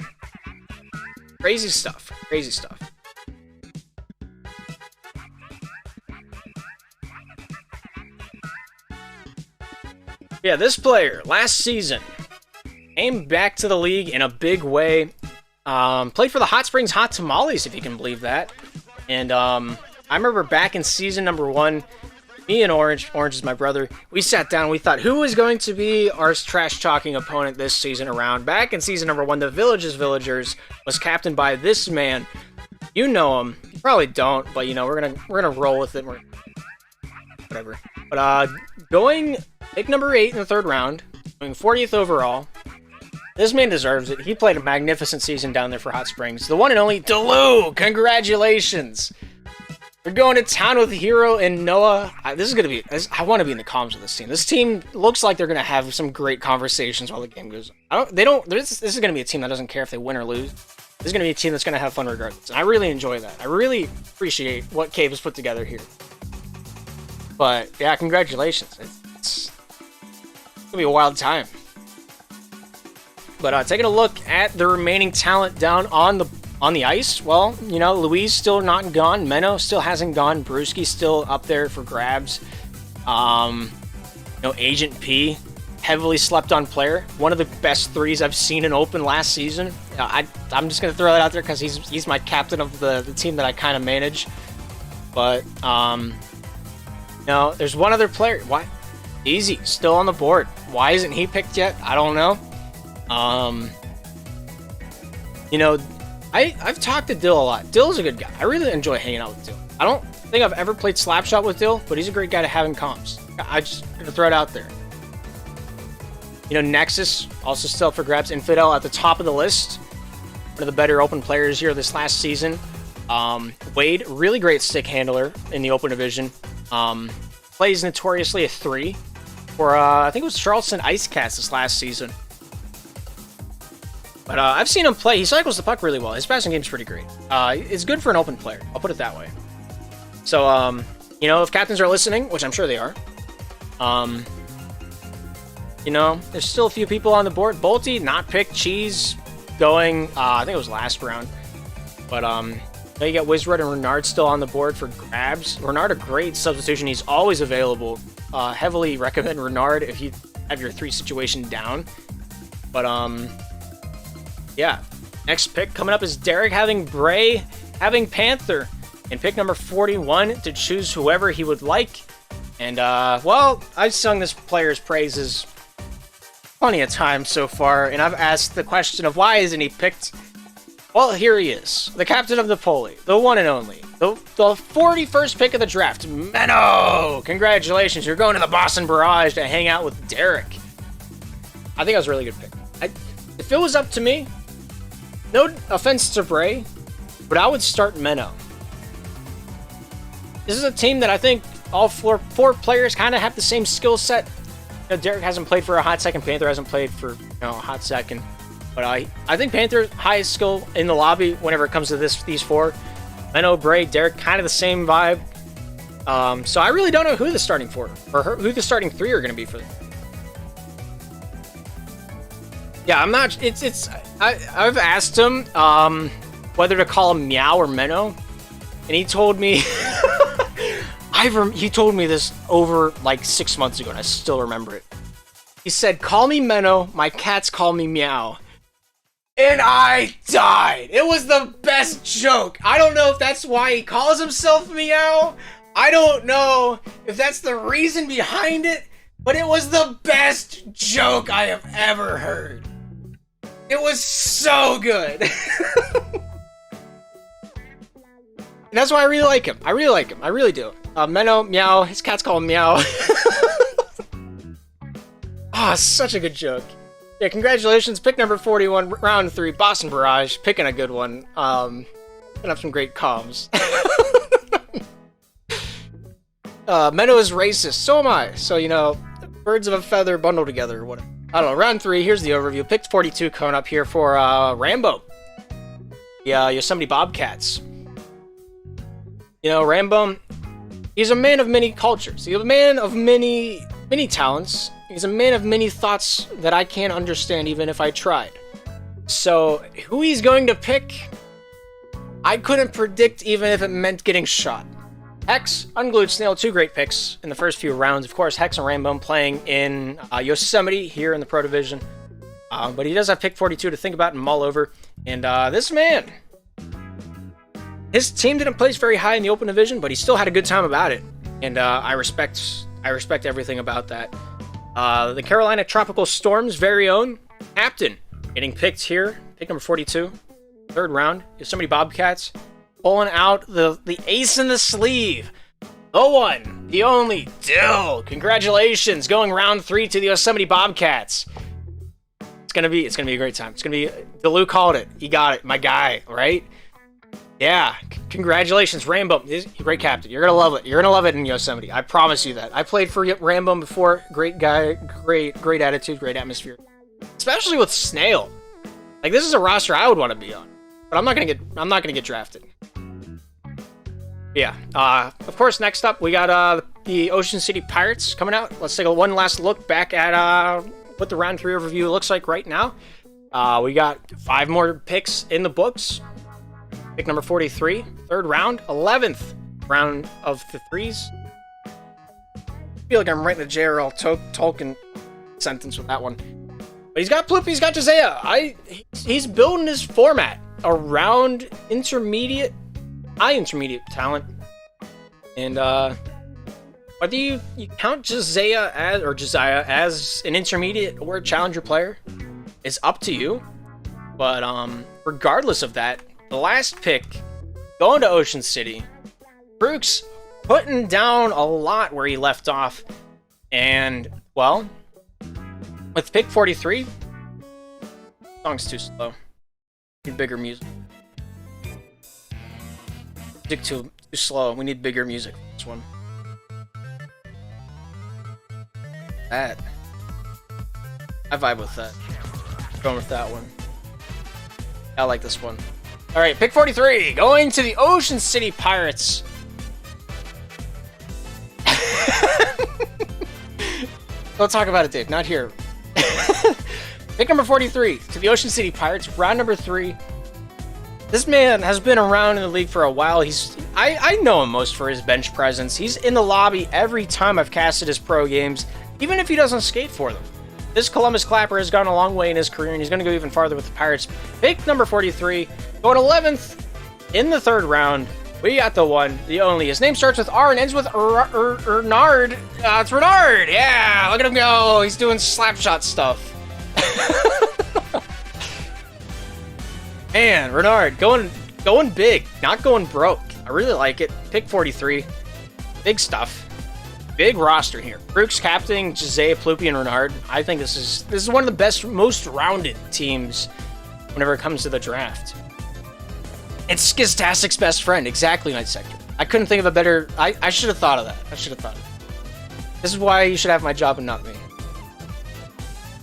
Crazy stuff. Crazy stuff. Yeah, this player, last season, came back to the league in a big way. Played for the Hot Springs Hot Tamales, if you can believe that. And I remember back in season number 1, me and Orange is my brother, we sat down and we thought, who was going to be our trash-talking opponent this season around? Back in season number 1, the Villagers was captained by this man. You know him. You probably don't, but, you know, we're gonna roll with it. Whatever. But, going pick number 8 in the 3rd round, going 40th overall. This man deserves it. He played a magnificent season down there for Hot Springs. The one and only Delu! Congratulations! We're going to town with Hero and Noah. This is gonna be. I want to be in the comms with this team. This team looks like they're gonna have some great conversations while the game goes on. This is gonna be a team that doesn't care if they win or lose. This is gonna be a team that's gonna have fun regardless. And I really enjoy that. I really appreciate what Cave has put together here. But yeah, congratulations. It's gonna be a wild time. But taking a look at the remaining talent down on the ice, well, you know, Louise still not gone, Menno still hasn't gone, Brewski still up there for grabs. You know, Agent P, heavily slept on player, one of the best threes I've seen in Open last season. I'm just gonna throw that out there because he's my captain of the team that I kind of manage. But no, there's one other player. Why? Easy, still on the board. Why isn't he picked yet? I don't know. You know, I've talked to Dill a lot. Dill's a good guy. I really enjoy hanging out with Dill. I don't think I've ever played Slapshot with Dill, but he's a great guy to have in comms. I just gonna throw it out there. You know, Nexus also still up for grabs. Infidel at the top of the list. One of the better Open players here this last season. Wade, really great stick handler in the Open division. Plays notoriously a 3 for I think it was Charleston Ice Cats this last season. But I've seen him play. He cycles the puck really well. His passing game's pretty great. It's good for an Open player. I'll put it that way. So, you know, if captains are listening, which I'm sure they are, you know, there's still a few people on the board. Bolty, not picked. Cheese going, I think it was last round. But, now you got Wizard and Renard still on the board for grabs. Renard, a great substitution. He's always available. Heavily recommend Renard if you have your 3 situation down. But, yeah. Next pick coming up is Derek having Bray, having Panther, and pick number 41 to choose whoever he would like. And, well, I've sung this player's praises plenty of times so far, and I've asked the question of why isn't he picked? Well, here he is, the captain of the Poli, the one and only, the 41st pick of the draft, Menno! Congratulations, you're going to the Boston Barrage to hang out with Derek. I think that was a really good pick. If it was up to me, no offense to Bray, but I would start Menno. This is a team that I think all four players kind of have the same skill set. You know, Derek hasn't played for a hot second. Panther hasn't played for a hot second. But I think Panther's highest skill in the lobby whenever it comes to these 4. Menno, Bray, Derek, kind of the same vibe. So I really don't know who the starting 4 or who the starting 3 are going to be for them. Yeah, I'm not. I've asked him whether to call him Meow or Menno, and he told me. He told me this over like 6 months ago, and I still remember it. He said, "Call me Menno. My cats call me Meow." And I died. It was the best joke. I don't know if that's why he calls himself Meow. I don't know if that's the reason behind it, but it was the best joke I have ever heard. It was so good. And that's why I really like him. I really like him. I really do. Menno, Meow. His cats call him Meow. Ah, such a good joke. Yeah, congratulations. Pick number 41, round 3, Boston Barrage. Picking a good one. Gonna have some great comms. Menno is racist. So am I. So, you know, birds of a feather bundled together. What? I don't know. Round 3. Here's the overview. Pick 42 coming up here for Rambo. The Yosemite Bobcats. You know, Rambo, he's a man of many cultures. He's a man of many talents. He's a man of many thoughts that I can't understand even if I tried. So, who he's going to pick, I couldn't predict even if it meant getting shot. Hex, Unglued Snail, 2 great picks in the first few rounds. Of course, Hex and Rambo playing in Yosemite here in the Pro Division. But he does have pick 42 to think about and mull over. And this man, his team didn't place very high in the Open Division, but he still had a good time about it. And I respect everything about that. The Carolina Tropical Storm's very own captain getting picked here. Pick number 42. 3rd round. Yosemite Bobcats pulling out the ace in the sleeve. The one, the only, Dill. Congratulations. Going round 3 to the Yosemite Bobcats. It's gonna be a great time. It's gonna be, Delu called it. He got it. My guy, right? Yeah. Congratulations, Rambo. Great captain. You're gonna love it. You're gonna love it in Yosemite. I promise you that. I played for Rambo before. Great guy. Great attitude. Great atmosphere. Especially with Snail. Like, this is a roster I would want to be on. But I'm not gonna get drafted. Yeah. Of course, next up we got the Ocean City Pirates coming out. Let's take one last look back at what the round 3 overview looks like right now. We got 5 more picks in the books. Pick number 43, 3rd round, 11th round of the 3s. I feel like I'm writing a J.R.R. Tolkien sentence with that one. But he's got Ploopy, he's got Jazea. He's building his format around high intermediate talent. And whether you count Jazea as an intermediate or a challenger player is up to you. But regardless of that, the last pick going to Ocean City, Brooks putting down a lot where he left off. And, well, with pick 43, song's too slow. Need bigger music. Music too slow. We need bigger music for this one. That. I vibe with that. Going with that one. I like this one. Alright, pick 43. Going to the Ocean City Pirates. Don't talk about it, Dave. Not here. Pick number 43 to the Ocean City Pirates. Round number 3. This man has been around in the league for a while. I know him most for his bench presence. He's in the lobby every time I've casted his pro games, even if he doesn't skate for them. This Columbus Clapper has gone a long way in his career, and he's going to go even farther with the Pirates. Pick number 43, going 11th in the 3rd round. We got the one, the only. His name starts with R and ends with Renard. It's Renard. Yeah, look at him go. He's doing slapshot stuff. Man, Renard going big, not going broke. I really like it. Pick 43, big stuff. Big roster here. Brooks captaining Jazea, Ploopy, and Renard. I think this is one of the best, most rounded teams whenever it comes to the draft. It's Skiztastic's best friend. Exactly, Night Sector. I couldn't think of a better... I should have thought of that. This is why you should have my job and not me.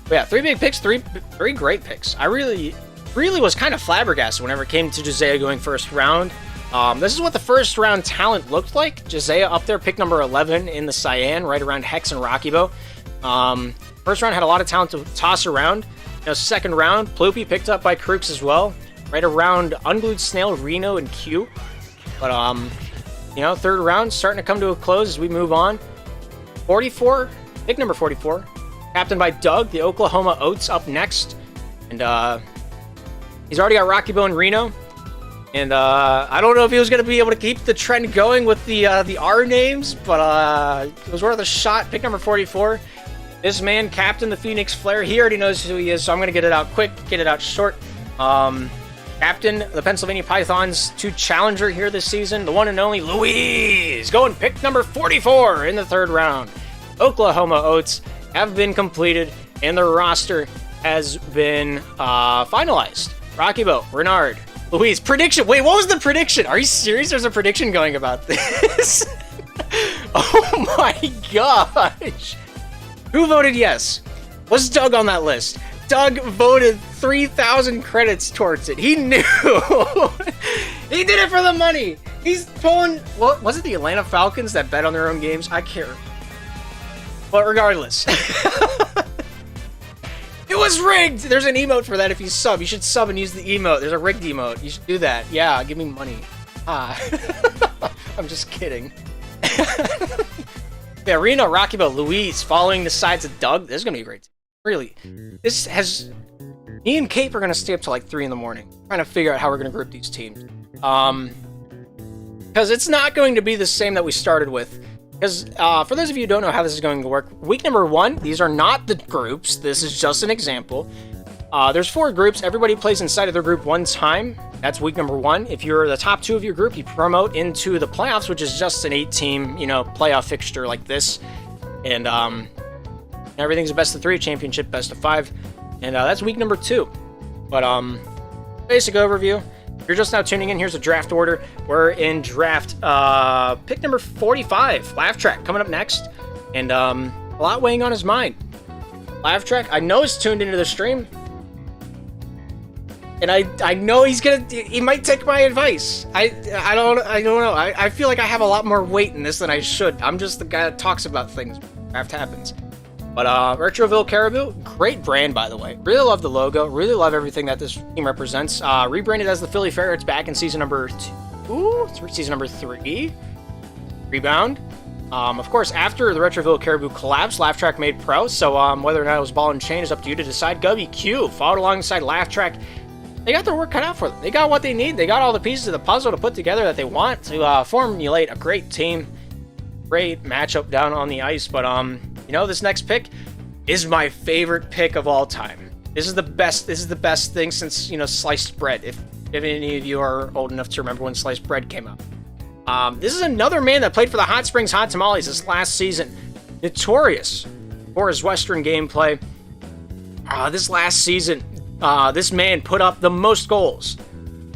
But yeah, 3 big picks, three great picks. I really was kind of flabbergasted whenever it came to Jazea going 1st round. This is what the 1st round talent looked like. Jazea up there, pick number 11 in the Cyan, right around Hex and Rocky Bow. 1st round had a lot of talent to toss around. 2nd round, Ploopy picked up by Crooks as well, right around Unglued Snail, Reno, and Q. But 3rd round starting to come to a close as we move on. 44, pick number 44, captained by Doug, the Oklahoma Oats up next, and he's already got Rocky Bow and Reno. And I don't know if he was going to be able to keep the trend going with the R names, but it was worth a shot. Pick number 44. This man captained the Phoenix Flare. He already knows who he is, so I'm going to get it out quick, get it out short. Captain the Pennsylvania Pythons to challenger here this season, the one and only Louise, going pick number 44 in the 3rd round. Oklahoma Oats have been completed, and the roster has been finalized. Rocky Bow, Renard, Louise, prediction. Wait, what was the prediction? Are you serious? There's a prediction going about this. Oh my gosh. Who voted yes? Was Doug on that list? Doug voted 3,000 credits towards it. He knew. He did it for the money. He's pulling... What was it, the Atlanta Falcons that bet on their own games? I care. But regardless. It was rigged! There's an emote for that if you sub. You should sub and use the emote. There's a rigged emote. You should do that. Yeah, give me money. I'm just kidding. Yeah, Reno, Rocky Bow, Louise following the sides of Doug. This is going to be great. Really. This has... Me and Cape are going to stay up till like 3 in the morning. Trying to figure out how we're going to group these teams. Because it's not going to be the same that we started with. Because for those of you who don't know how this is going to work, week number 1, these are not the groups. This is just an example. There's 4 groups. Everybody plays inside of their group 1 time. That's week number 1. If you're the top 2 of your group, you promote into the playoffs, which is just an 8-team, playoff fixture like this. And everything's a best of 3 championship, best of 5. And that's week number 2. But basic overview. If you're just now tuning in, here's a draft order. We're in draft pick number 45, Laugh Track, coming up next. And a lot weighing on his mind. Laugh Track, I know is tuned into the stream. And I know he might take my advice. I don't know. I feel like I have a lot more weight in this than I should. I'm just the guy that talks about things when draft happens. But Retroville Caribou, great brand, by the way. Really love the logo. Really love everything that this team represents. Rebranded as the Philly Ferrets back in season number 2. Season number 3. Rebound. Of course, after the Retroville Caribou collapsed, Laugh Track made pro. So whether or not it was ball and chain is up to you to decide. Gubby Q followed alongside Laugh Track. They got their work cut out for them. They got what they need. They got all the pieces of the puzzle to put together that they want to formulate a great team. Great matchup down on the ice. But you know, this next pick is my favorite pick of all time. This is the best. This is the best thing since, you know, sliced bread. If any of you are old enough to remember when sliced bread came out. This is another man that played for the Hot Springs Hot Tamales this last season. Notorious for his Western gameplay. This last season, this man put up the most goals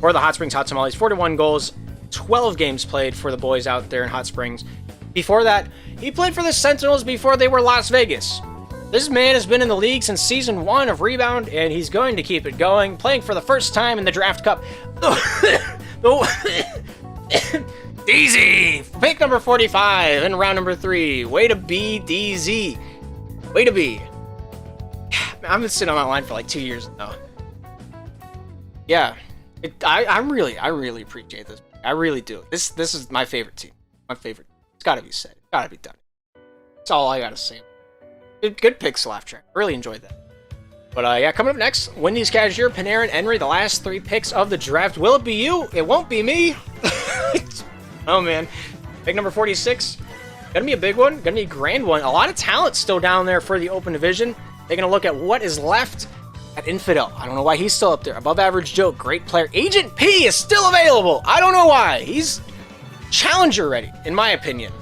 for the Hot Springs Hot Tamales. 41 goals, 12 games played for the boys out there in Hot Springs. Before that, he played for the Sentinels before they were Las Vegas. This man has been in the league since season 1 of Rebound, and he's going to keep it going, playing for the first time in the Draft Cup. DZ, pick number 45 in round number 3. Way to be, DZ. Way to be. I've been sitting on that line for like 2 years now. Yeah, I really appreciate this. I really do. This is my favorite team. My favorite. It's got to be said. It's got to be done. That's all I got to say. Good picks, Laugh Track. Really enjoyed that. But yeah, coming up next, Wendy's Cashier, Panarin, Henry, the last 3 picks of the draft. Will it be you? It won't be me. Oh man. Pick number 46. Gonna be a big one. Gonna be a grand one. A lot of talent still down there for the open division. Taking a look at what is left at Infidel. I don't know why he's still up there. Above average Joe, great player. Agent P is still available. I don't know why. He's challenger ready, in my opinion.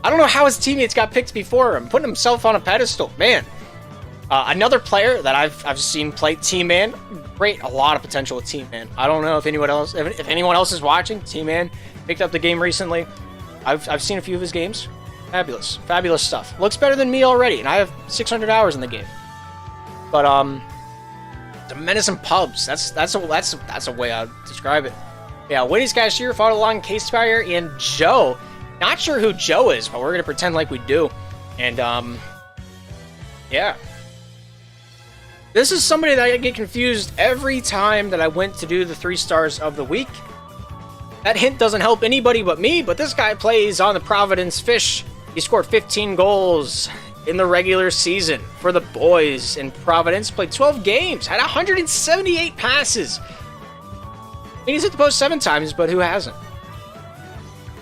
I don't know how his teammates got picked before him, putting himself on a pedestal. Man. Another player that I've seen play T-Man. Great, a lot of potential with T-Man. I don't know if anyone else is watching. T-Man picked up the game recently. I've seen a few of his games. Fabulous stuff. Looks better than me already, and I have 600 hours in the game. But the Menace and Pubs. That's a way I'd describe it. Yeah, Wendy's Cashier followed along Case Fire and Joe. Not sure who Joe is, but we're gonna pretend like we do. And yeah. This is somebody that I get confused every time that I went to do the 3 stars of the week. That hint doesn't help anybody but me, but this guy plays on the Providence Fish. He scored 15 goals in the regular season for the boys in Providence. Played 12 games, had 178 passes. I mean, he's hit the post 7 times, but who hasn't?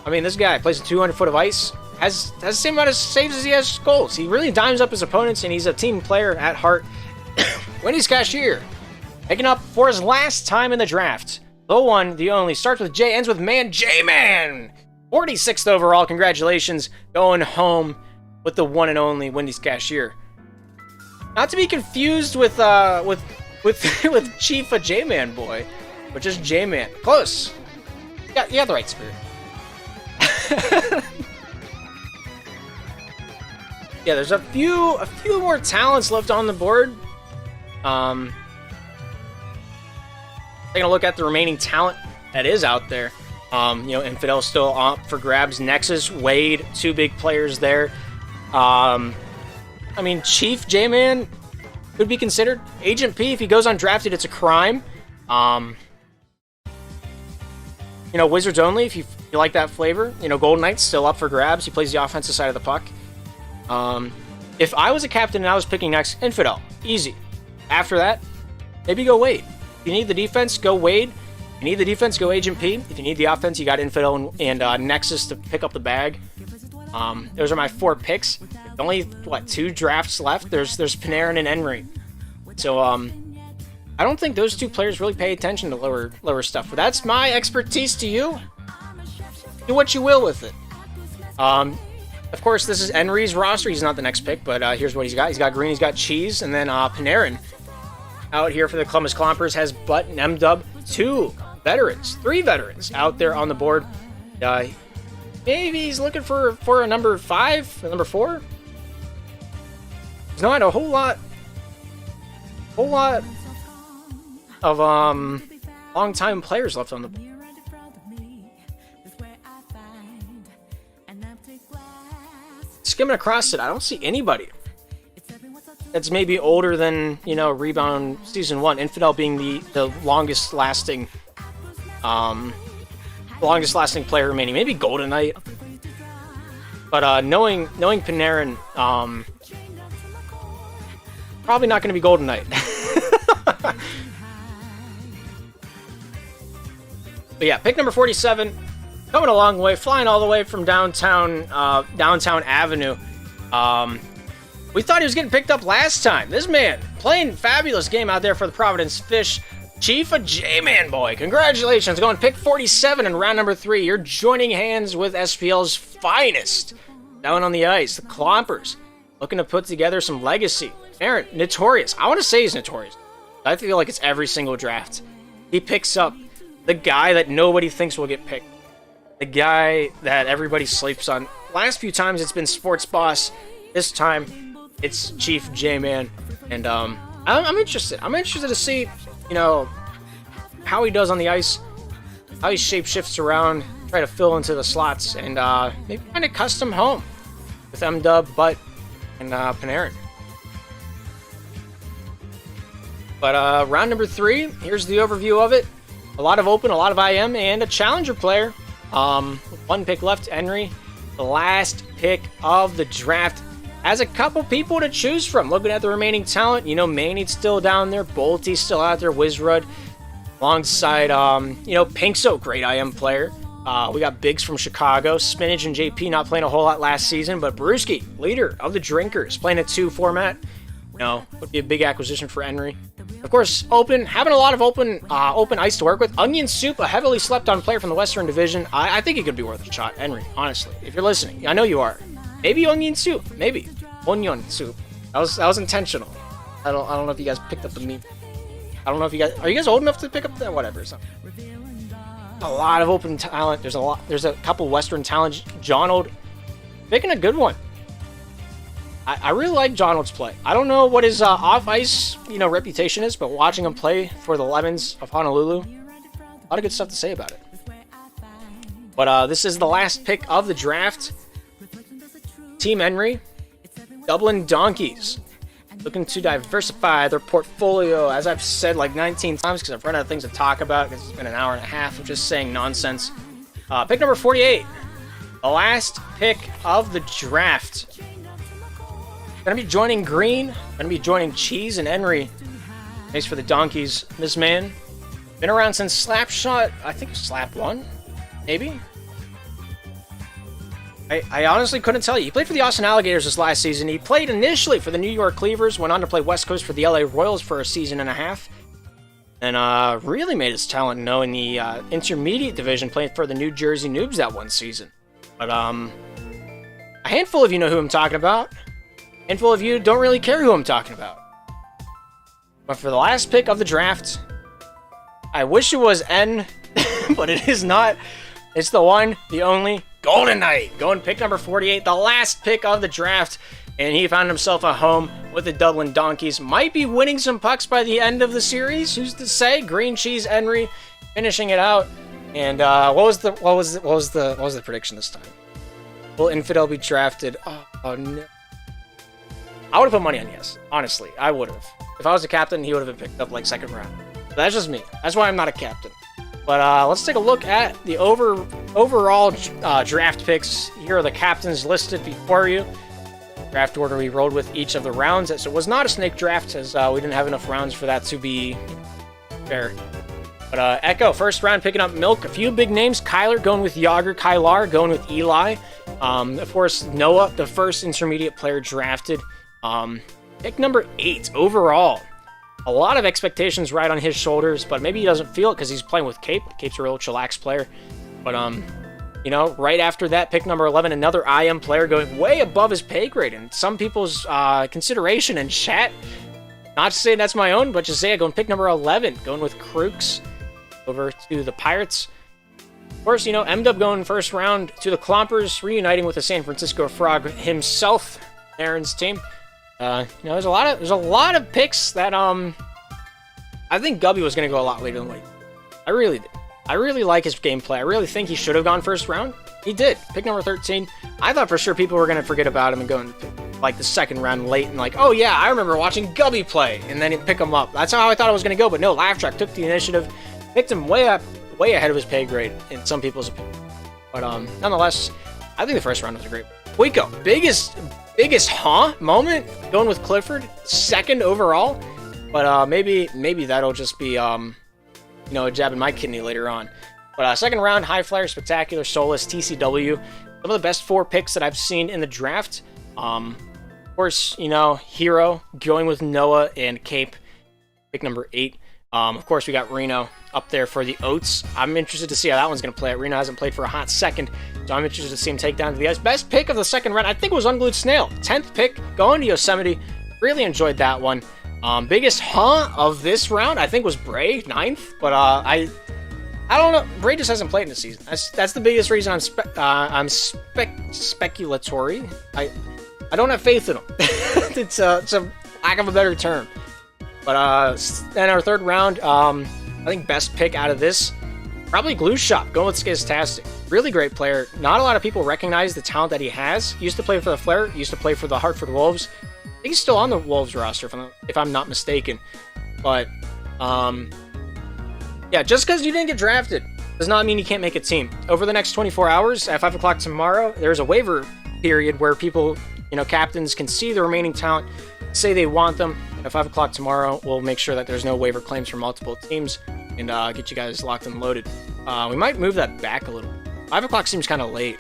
I mean, this guy plays a 200 foot of ice, has the same amount of saves as he has goals. He really dimes up his opponents, and he's a team player at heart. Wendy's Cashier, picking up for his last time in the draft. The one, the only, starts with J, ends with Man, J-Man! 46th overall, congratulations, going home with the one and only Wendy's Cashier. Not to be confused with with Chief a J-Man boy, but just J-Man. Close. You got the right spirit. Yeah, there's a few more talents left on the board. Taking a look at the remaining talent that is out there. You know, Infidel's still up for grabs. Nexus, Wade, 2 big players there. I mean, Chief J-Man could be considered. Agent P, if he goes undrafted, it's a crime. You know, Wizards only, if you like that flavor. You know, Golden Knight's still up for grabs. He plays the offensive side of the puck. If I was a captain and I was picking next, Infidel. Easy. After that, maybe go Wade. If you need the defense, go Wade. If you need the defense, go Agent P. If you need the offense, you got Infidel and Nexus to pick up the bag. Those are my 4 picks. Only, 2 drafts left? There's Panarin and Henry. So, I don't think those 2 players really pay attention to lower stuff. But that's my expertise to you. Do what you will with it. Of course, this is Henry's roster. He's not the next pick, but here's what he's got. He's got Green, he's got Cheese, and then Panarin out here for the Columbus Clompers has Butt and M-Dub, 2 veterans, 3 veterans out there on the board. Maybe he's looking for a number 5, a number 4. There's not a whole lot of long-time players left on the board. Skimming across it, I don't see anybody that's maybe older than, you know, Rebound Season 1. Infidel being the longest lasting player remaining. Maybe Golden Knight. But knowing Panarin, probably not going to be Golden Knight. But yeah, pick number 47. Coming a long way, flying all the way from downtown Avenue. We thought he was getting picked up last time. This man playing fabulous game out there for the Providence Fish. Chief of J-Man boy, congratulations. Going pick 47 in round number 3. You're joining hands with SPL's finest down on the ice, the Clompers, looking to put together some legacy. Aaron, notorious. I want to say he's notorious. I feel like it's every single draft. He picks up the guy that nobody thinks will get picked. The guy that everybody sleeps on. Last few times it's been Sports Boss. This time it's Chief J-Man. And I'm interested. I'm interested to see, you know, how he does on the ice, how he shape-shifts around, try to fill into the slots, and maybe find a custom home with M-Dub, Butt, and Panarin. But round number 3, here's the overview of it. A lot of open, a lot of IM, and a challenger player. 1 pick left, Henry. The last pick of the draft. Has a couple people to choose from. Looking at the remaining talent, you know, Maney's still down there. Bolty's still out there. Wizrud. Alongside, you know, Pinkso, great IM player. We got Biggs from Chicago. Spinach and JP not playing a whole lot last season. But Brewski, leader of the Drinkers, playing a 2 format. You know, would be a big acquisition for Henry. Of course, open, having a lot of open ice to work with. Onion Soup, a heavily slept-on player from the Western Division. I think he could be worth a shot, Henry, honestly. If you're listening, I know you are. Maybe Onion Soup, maybe. Onion Soup. That was intentional. I don't know if you guys picked up the meme. I don't know if you guys... Are you guys old enough to pick up that? Whatever. So. A lot of open talent. There's a couple Western talents. Jonold, picking a good one. I really like Jonold's play. I don't know what his off-ice, you know, reputation is, but watching him play for the Lemons of Honolulu, a lot of good stuff to say about it. But this is the last pick of the draft. Team Henry, Dublin Donkeys, looking to diversify their portfolio, as I've said like 19 times because I've run out of things to talk about because it's been an hour and a half of just saying nonsense. Pick number 48, the last pick of the draft. Gonna be joining Green, gonna be joining Cheese and Henry. Thanks for the Donkeys. This man, been around since Slapshot, I think Slap 1, maybe? I honestly couldn't tell you. He played for the Austin Alligators this last season. He played initially for the New York Cleavers, went on to play West Coast for the LA Royals for a season and a half, and really made his talent known in the intermediate division, playing for the New Jersey Noobs that one season. But a handful of you know who I'm talking about. A handful of you don't really care who I'm talking about. But for the last pick of the draft, I wish it was N, but it is not. It's the one, the only, Golden Knight. Going pick number 48, the last pick of the draft. And he found himself a home with the Dublin Donkeys. Might be winning some pucks by the end of the series. Who's to say? Green Cheese Henry finishing it out. And what was the prediction this time? Will Infidel be drafted? Oh no. I would have put money on yes. Honestly, I would have. If I was a captain, he would have been picked up like second round. But that's just me. That's why I'm not a captain. But let's take a look at the overall draft picks. Here are the captains listed before you. Draft order we rolled with each of the rounds. So it was not a snake draft, as we didn't have enough rounds for that to be fair. But Echo, first round, picking up Milk. A few big names. Kyler going with Yager. Kylar going with Eli. Of course, Noah, the first intermediate player drafted. Pick number 8 overall. A lot of expectations right on his shoulders, but maybe he doesn't feel it because he's playing with Cape. Cape's a real chillax player. But, you know, right after that, pick number 11, another IM player going way above his pay grade. And some people's consideration in chat, not to say that's my own, but just say going pick number 11, going with Crooks. over to the Pirates. Of course, you know, M-Dub going first round to the Clompers, reuniting with the San Francisco Frog himself, Aaron's team. You know, there's a lot of picks that I think Gubby was going to go a lot later than late. I really did. I really like his gameplay. I really think he should have gone first round. He did. Pick number 13. I thought for sure people were going to forget about him and go into like the second round late and like, oh yeah, I remember watching Gubby play, and then he'd pick him up. That's how I thought it was going to go, but no, Laugh Track took the initiative, picked him way ahead of his pay grade in some people's opinion. But nonetheless, I think the first round was a great Waco. Biggest moment going with Clifford, second overall. But maybe that'll just be you know, a jab in my kidney later on. But second round, High Flyer, Spectacular, Solus, TCW. Some of the best 4 picks that I've seen in the draft. Of course, you know, Hero going with Noah and Cape, pick number 8. Of course, we got Reno up there for the Oats. I'm interested to see how that one's going to play out. Reno hasn't played for a hot second, so I'm interested to see him take down to the ice. Best pick of the second round, I think, was Unglued Snail. 10th pick, going to Yosemite. Really enjoyed that one. Biggest of this round, I think, was Bray, 9th. But I don't know. Bray just hasn't played in the season. That's the biggest reason I'm speculatory. I don't have faith in him. It's a lack of a better term. But then our third round, I think best pick out of this, probably Glue Shop, going with Skiztastic. Really great player. Not a lot of people recognize the talent that he has. He used to play for the Flare, used to play for the Hartford Wolves. I think he's still on the Wolves roster, if I'm not mistaken. But, yeah, just because you didn't get drafted does not mean you can't make a team. Over the next 24 hours, at 5 o'clock tomorrow, there's a waiver period where people, you know, captains can see the remaining talent, say they want them. At 5 o'clock tomorrow, we'll make sure that there's no waiver claims for multiple teams and get you guys locked and loaded. We might move that back a little. 5 o'clock seems kind of late.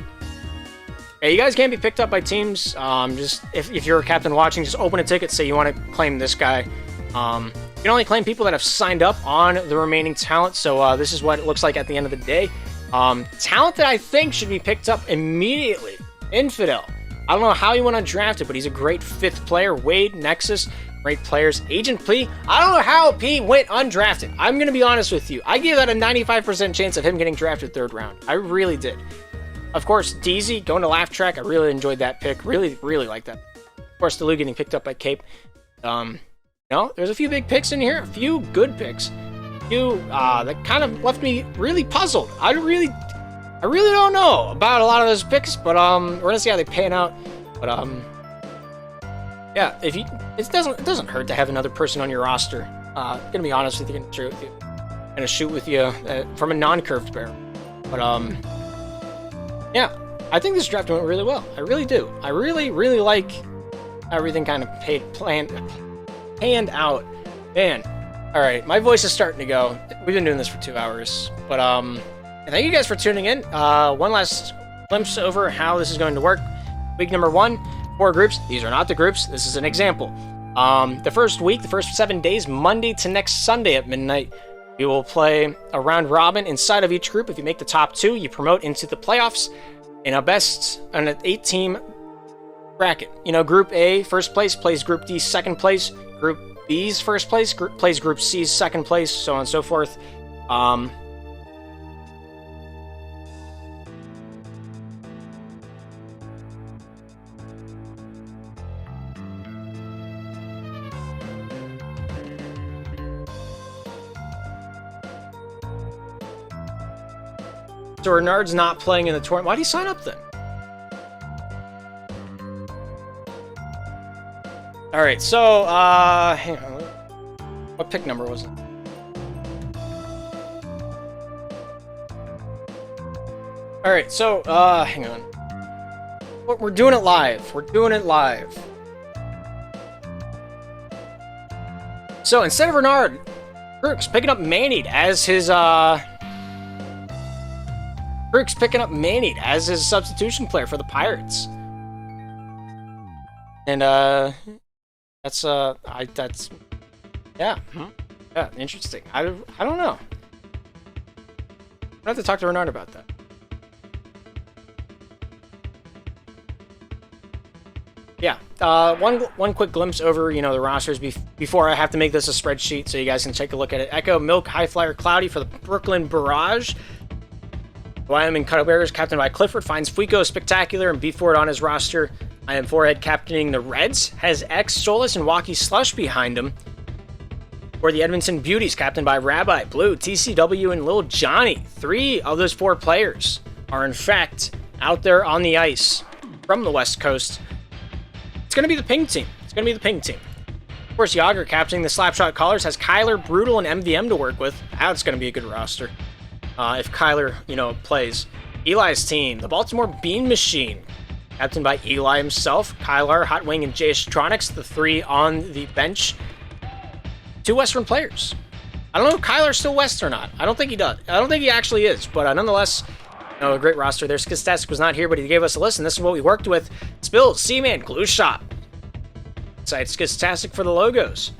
Yeah, you guys can't be picked up by teams. Just if you're a captain watching, just open a ticket, say you want to claim this guy. You can only claim people that have signed up on the remaining talent, so this is what it looks like at the end of the day. Talent that I think should be picked up immediately. Infidel. I don't know how he went undrafted, but he's a great 5th player. Wade, Nexus, great players. Agent P, I don't know how P went undrafted. I'm going to be honest with you. I gave that a 95% chance of him getting drafted 3rd round. I really did. Of course, DZ going to Laugh Track. I really enjoyed that pick. Really, really like that. Of course, DeLu getting picked up by Cape. No, there's a few big picks in here. A few good picks. A few that kind of left me really puzzled. I really don't know about a lot of those picks, but we're gonna see how they pan out. But yeah, it doesn't hurt to have another person on your roster. Gonna be honest with you, gonna shoot with you from a non-curved barrel. But yeah, I think this draft went really well. I really do. I really like everything kind of panned out. Man, all right, my voice is starting to go. We've been doing this for 2 hours, but thank you guys for tuning in. One last glimpse over how this is going to work. Week number 1, 4 groups. These are not the groups. This is an example. The first week, the first 7 days, Monday to next Sunday at midnight, we will play a round robin inside of each group. If you make the top 2, you promote into the playoffs in an 8-team bracket. You know, Group A, first place, plays Group D, second place. Group B's first place, plays Group C's second place, so on and so forth. So Renard's not playing in the tournament. Why'd he sign up then? All right, so hang on. What pick number was it? All right, so hang on. We're doing it live. We're doing it live. So instead of Renard, Brooks picking up Mannied as his substitution player for the Pirates. And that's yeah, interesting. I don't know. I have to talk to Renard about that. Yeah, one quick glimpse over, the rosters before I have to make this a spreadsheet so you guys can take a look at it. Echo, Milk, High Flyer, Cloudy for the Brooklyn Barrage. Wyoming Cuddlebears, captained by Clifford, finds Fuico Spectacular and B Ford on his roster. I am Forehead captaining the Reds, has X, Solis, and Walkie Slush behind him. For the Edmonton Beauties, captained by Rabbi, Blue, TCW, and Lil Johnny. 3 of those 4 players are in fact out there on the ice from the West Coast. It's going to be the ping team. Of course, Yager, captaining the Slapshot Callers, has Kyler, Brutal, and MVM to work with. That's going to be a good roster. If Kyler, plays. Eli's team, the Baltimore Bean Machine, captained by Eli himself, Kyler, Hot Wing, and Jaystronics, the 3 on the bench. 2 Western players. I don't know if Kyler's still West or not. I don't think he does. I don't think he actually is, but nonetheless, a great roster there. Skistastic was not here, but he gave us a listen. This is what we worked with. Spills, Seaman, Glue Shop. Site Skistastic for the logos.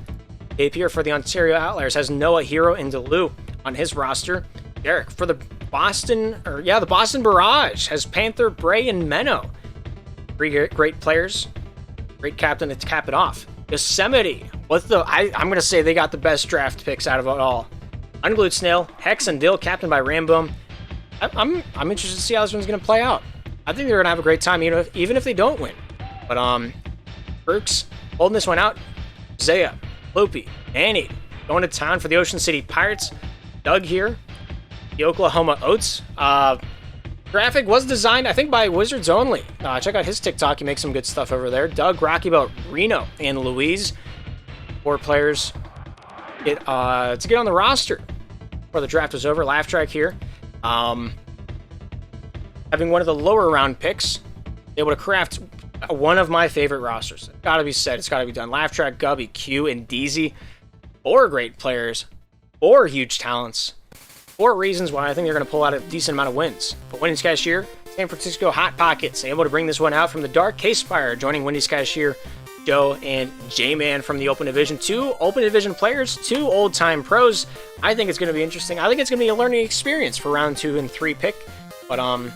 Apier for the Ontario Outliers has Noah, Hero, and Delu on his roster. Derek for the Boston Barrage has Panther, Bray, and Menno. 3 great players. Great captain to cap it off. Yosemite. I'm going to say they got the best draft picks out of it all. Unglued Snail, Hex, and Dill, captained by Ramboom. I'm interested to see how this one's going to play out. I think they're going to have a great time, even if they don't win. But, Brooks holding this one out. Zaya, Loopy, Annie, going to town for the Ocean City Pirates. Doug here. The Oklahoma Oats. Graphic was designed, I think, by Wizards Only. Check out his TikTok. He makes some good stuff over there. Doug, Rocky Boat, Reno, and Louise. 4 players to get on the roster before the draft was over. Laugh track here. Having one of the lower round picks, able to craft one of my favorite rosters. It's got to be said. It's got to be done. Laugh track, Gubby, Q, and DZ. 4 great players. 4 huge talents. 4 reasons why I think they're going to pull out a decent amount of wins. But Wendy's Cashier, San Francisco Hot Pockets, able to bring this one out from the Dark Case Spire, joining Wendy's Cashier, Joe, and J-Man from the Open Division. 2 Open Division players, 2 old-time pros. I think it's going to be interesting. I think it's going to be a learning experience for round 2 and 3 pick. But, going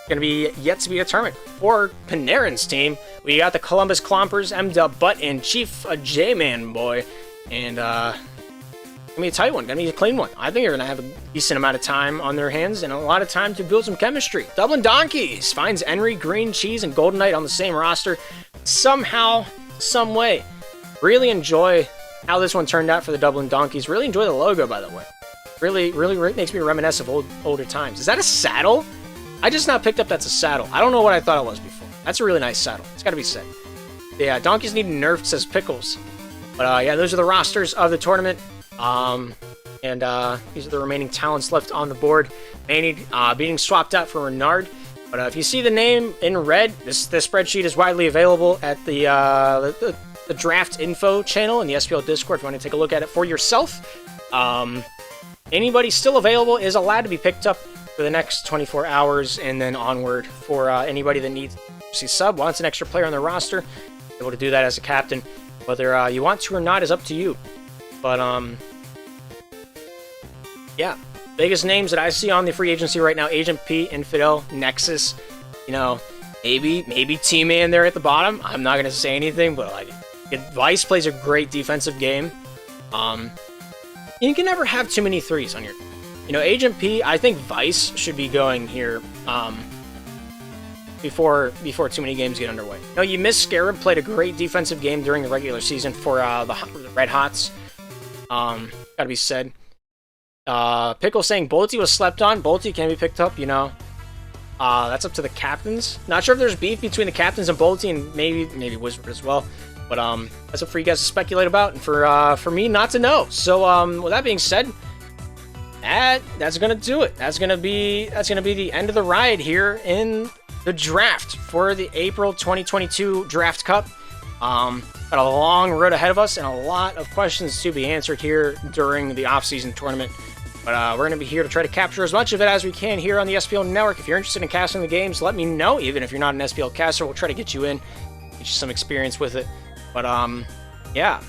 to be yet to be determined. For Panarin's team, we got the Columbus Clompers, M-Dub, Butt, and Chief J-Man boy. And, gonna be a tight one, gonna be a clean one. I think they're gonna have a decent amount of time on their hands and a lot of time to build some chemistry. Dublin Donkeys finds Henry, Green Cheese, and Golden Knight on the same roster. Somehow, some way. Really enjoy how this one turned out for the Dublin Donkeys. Really enjoy the logo, by the way. Really makes me reminisce of older times. Is that a saddle? I just now picked up that's a saddle. I don't know what I thought it was before. That's a really nice saddle. It's gotta be said. Yeah, Donkeys need nerfed, says Pickles. But yeah, those are the rosters of the tournament. These are the remaining talents left on the board. Manny being swapped out for Renard. But if you see the name in red, this spreadsheet is widely available at the draft info channel in the SPL Discord if you want to take a look at it for yourself. Anybody still available is allowed to be picked up for the next 24 hours and then onward. For anybody that needs to sub, wants an extra player on their roster, able to do that as a captain. Whether you want to or not is up to you. But, yeah, biggest names that I see on the free agency right now, Agent P, Infidel, Nexus, maybe T-Man there at the bottom. I'm not going to say anything, but, Vice plays a great defensive game. You can never have too many threes on your, Agent P, I think Vice should be going here, before too many games get underway. You miss Scarab, played a great defensive game during the regular season for the Red Hots. Gotta be said. Pickle saying Bolte was slept on. Bolte can be picked up, That's up to the captains. Not sure if there's beef between the captains and Bolte and maybe Wizard as well. But that's up for you guys to speculate about and for me not to know. So with that being said, that's gonna do it. That's gonna be the end of the ride here in the draft for the April 2022 Draft Cup. Got a long road ahead of us and a lot of questions to be answered here during the off-season tournament. But we're going to be here to try to capture as much of it as we can here on the SPL Network. If you're interested in casting the games, let me know. Even if you're not an SPL caster, we'll try to get you in, get you some experience with it. But, yeah.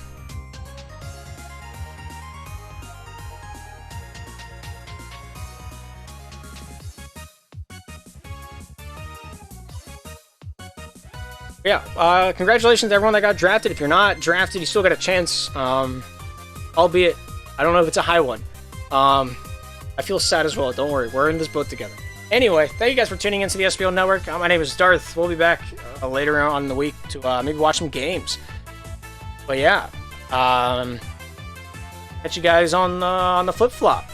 Yeah, congratulations to everyone that got drafted. If you're not drafted, you still got a chance. Albeit, I don't know if it's a high one. I feel sad as well. Don't worry, we're in this boat together. Anyway, thank you guys for tuning into the SBO Network. My name is Darth. We'll be back later on in the week to maybe watch some games. But yeah, catch you guys on the flip flop.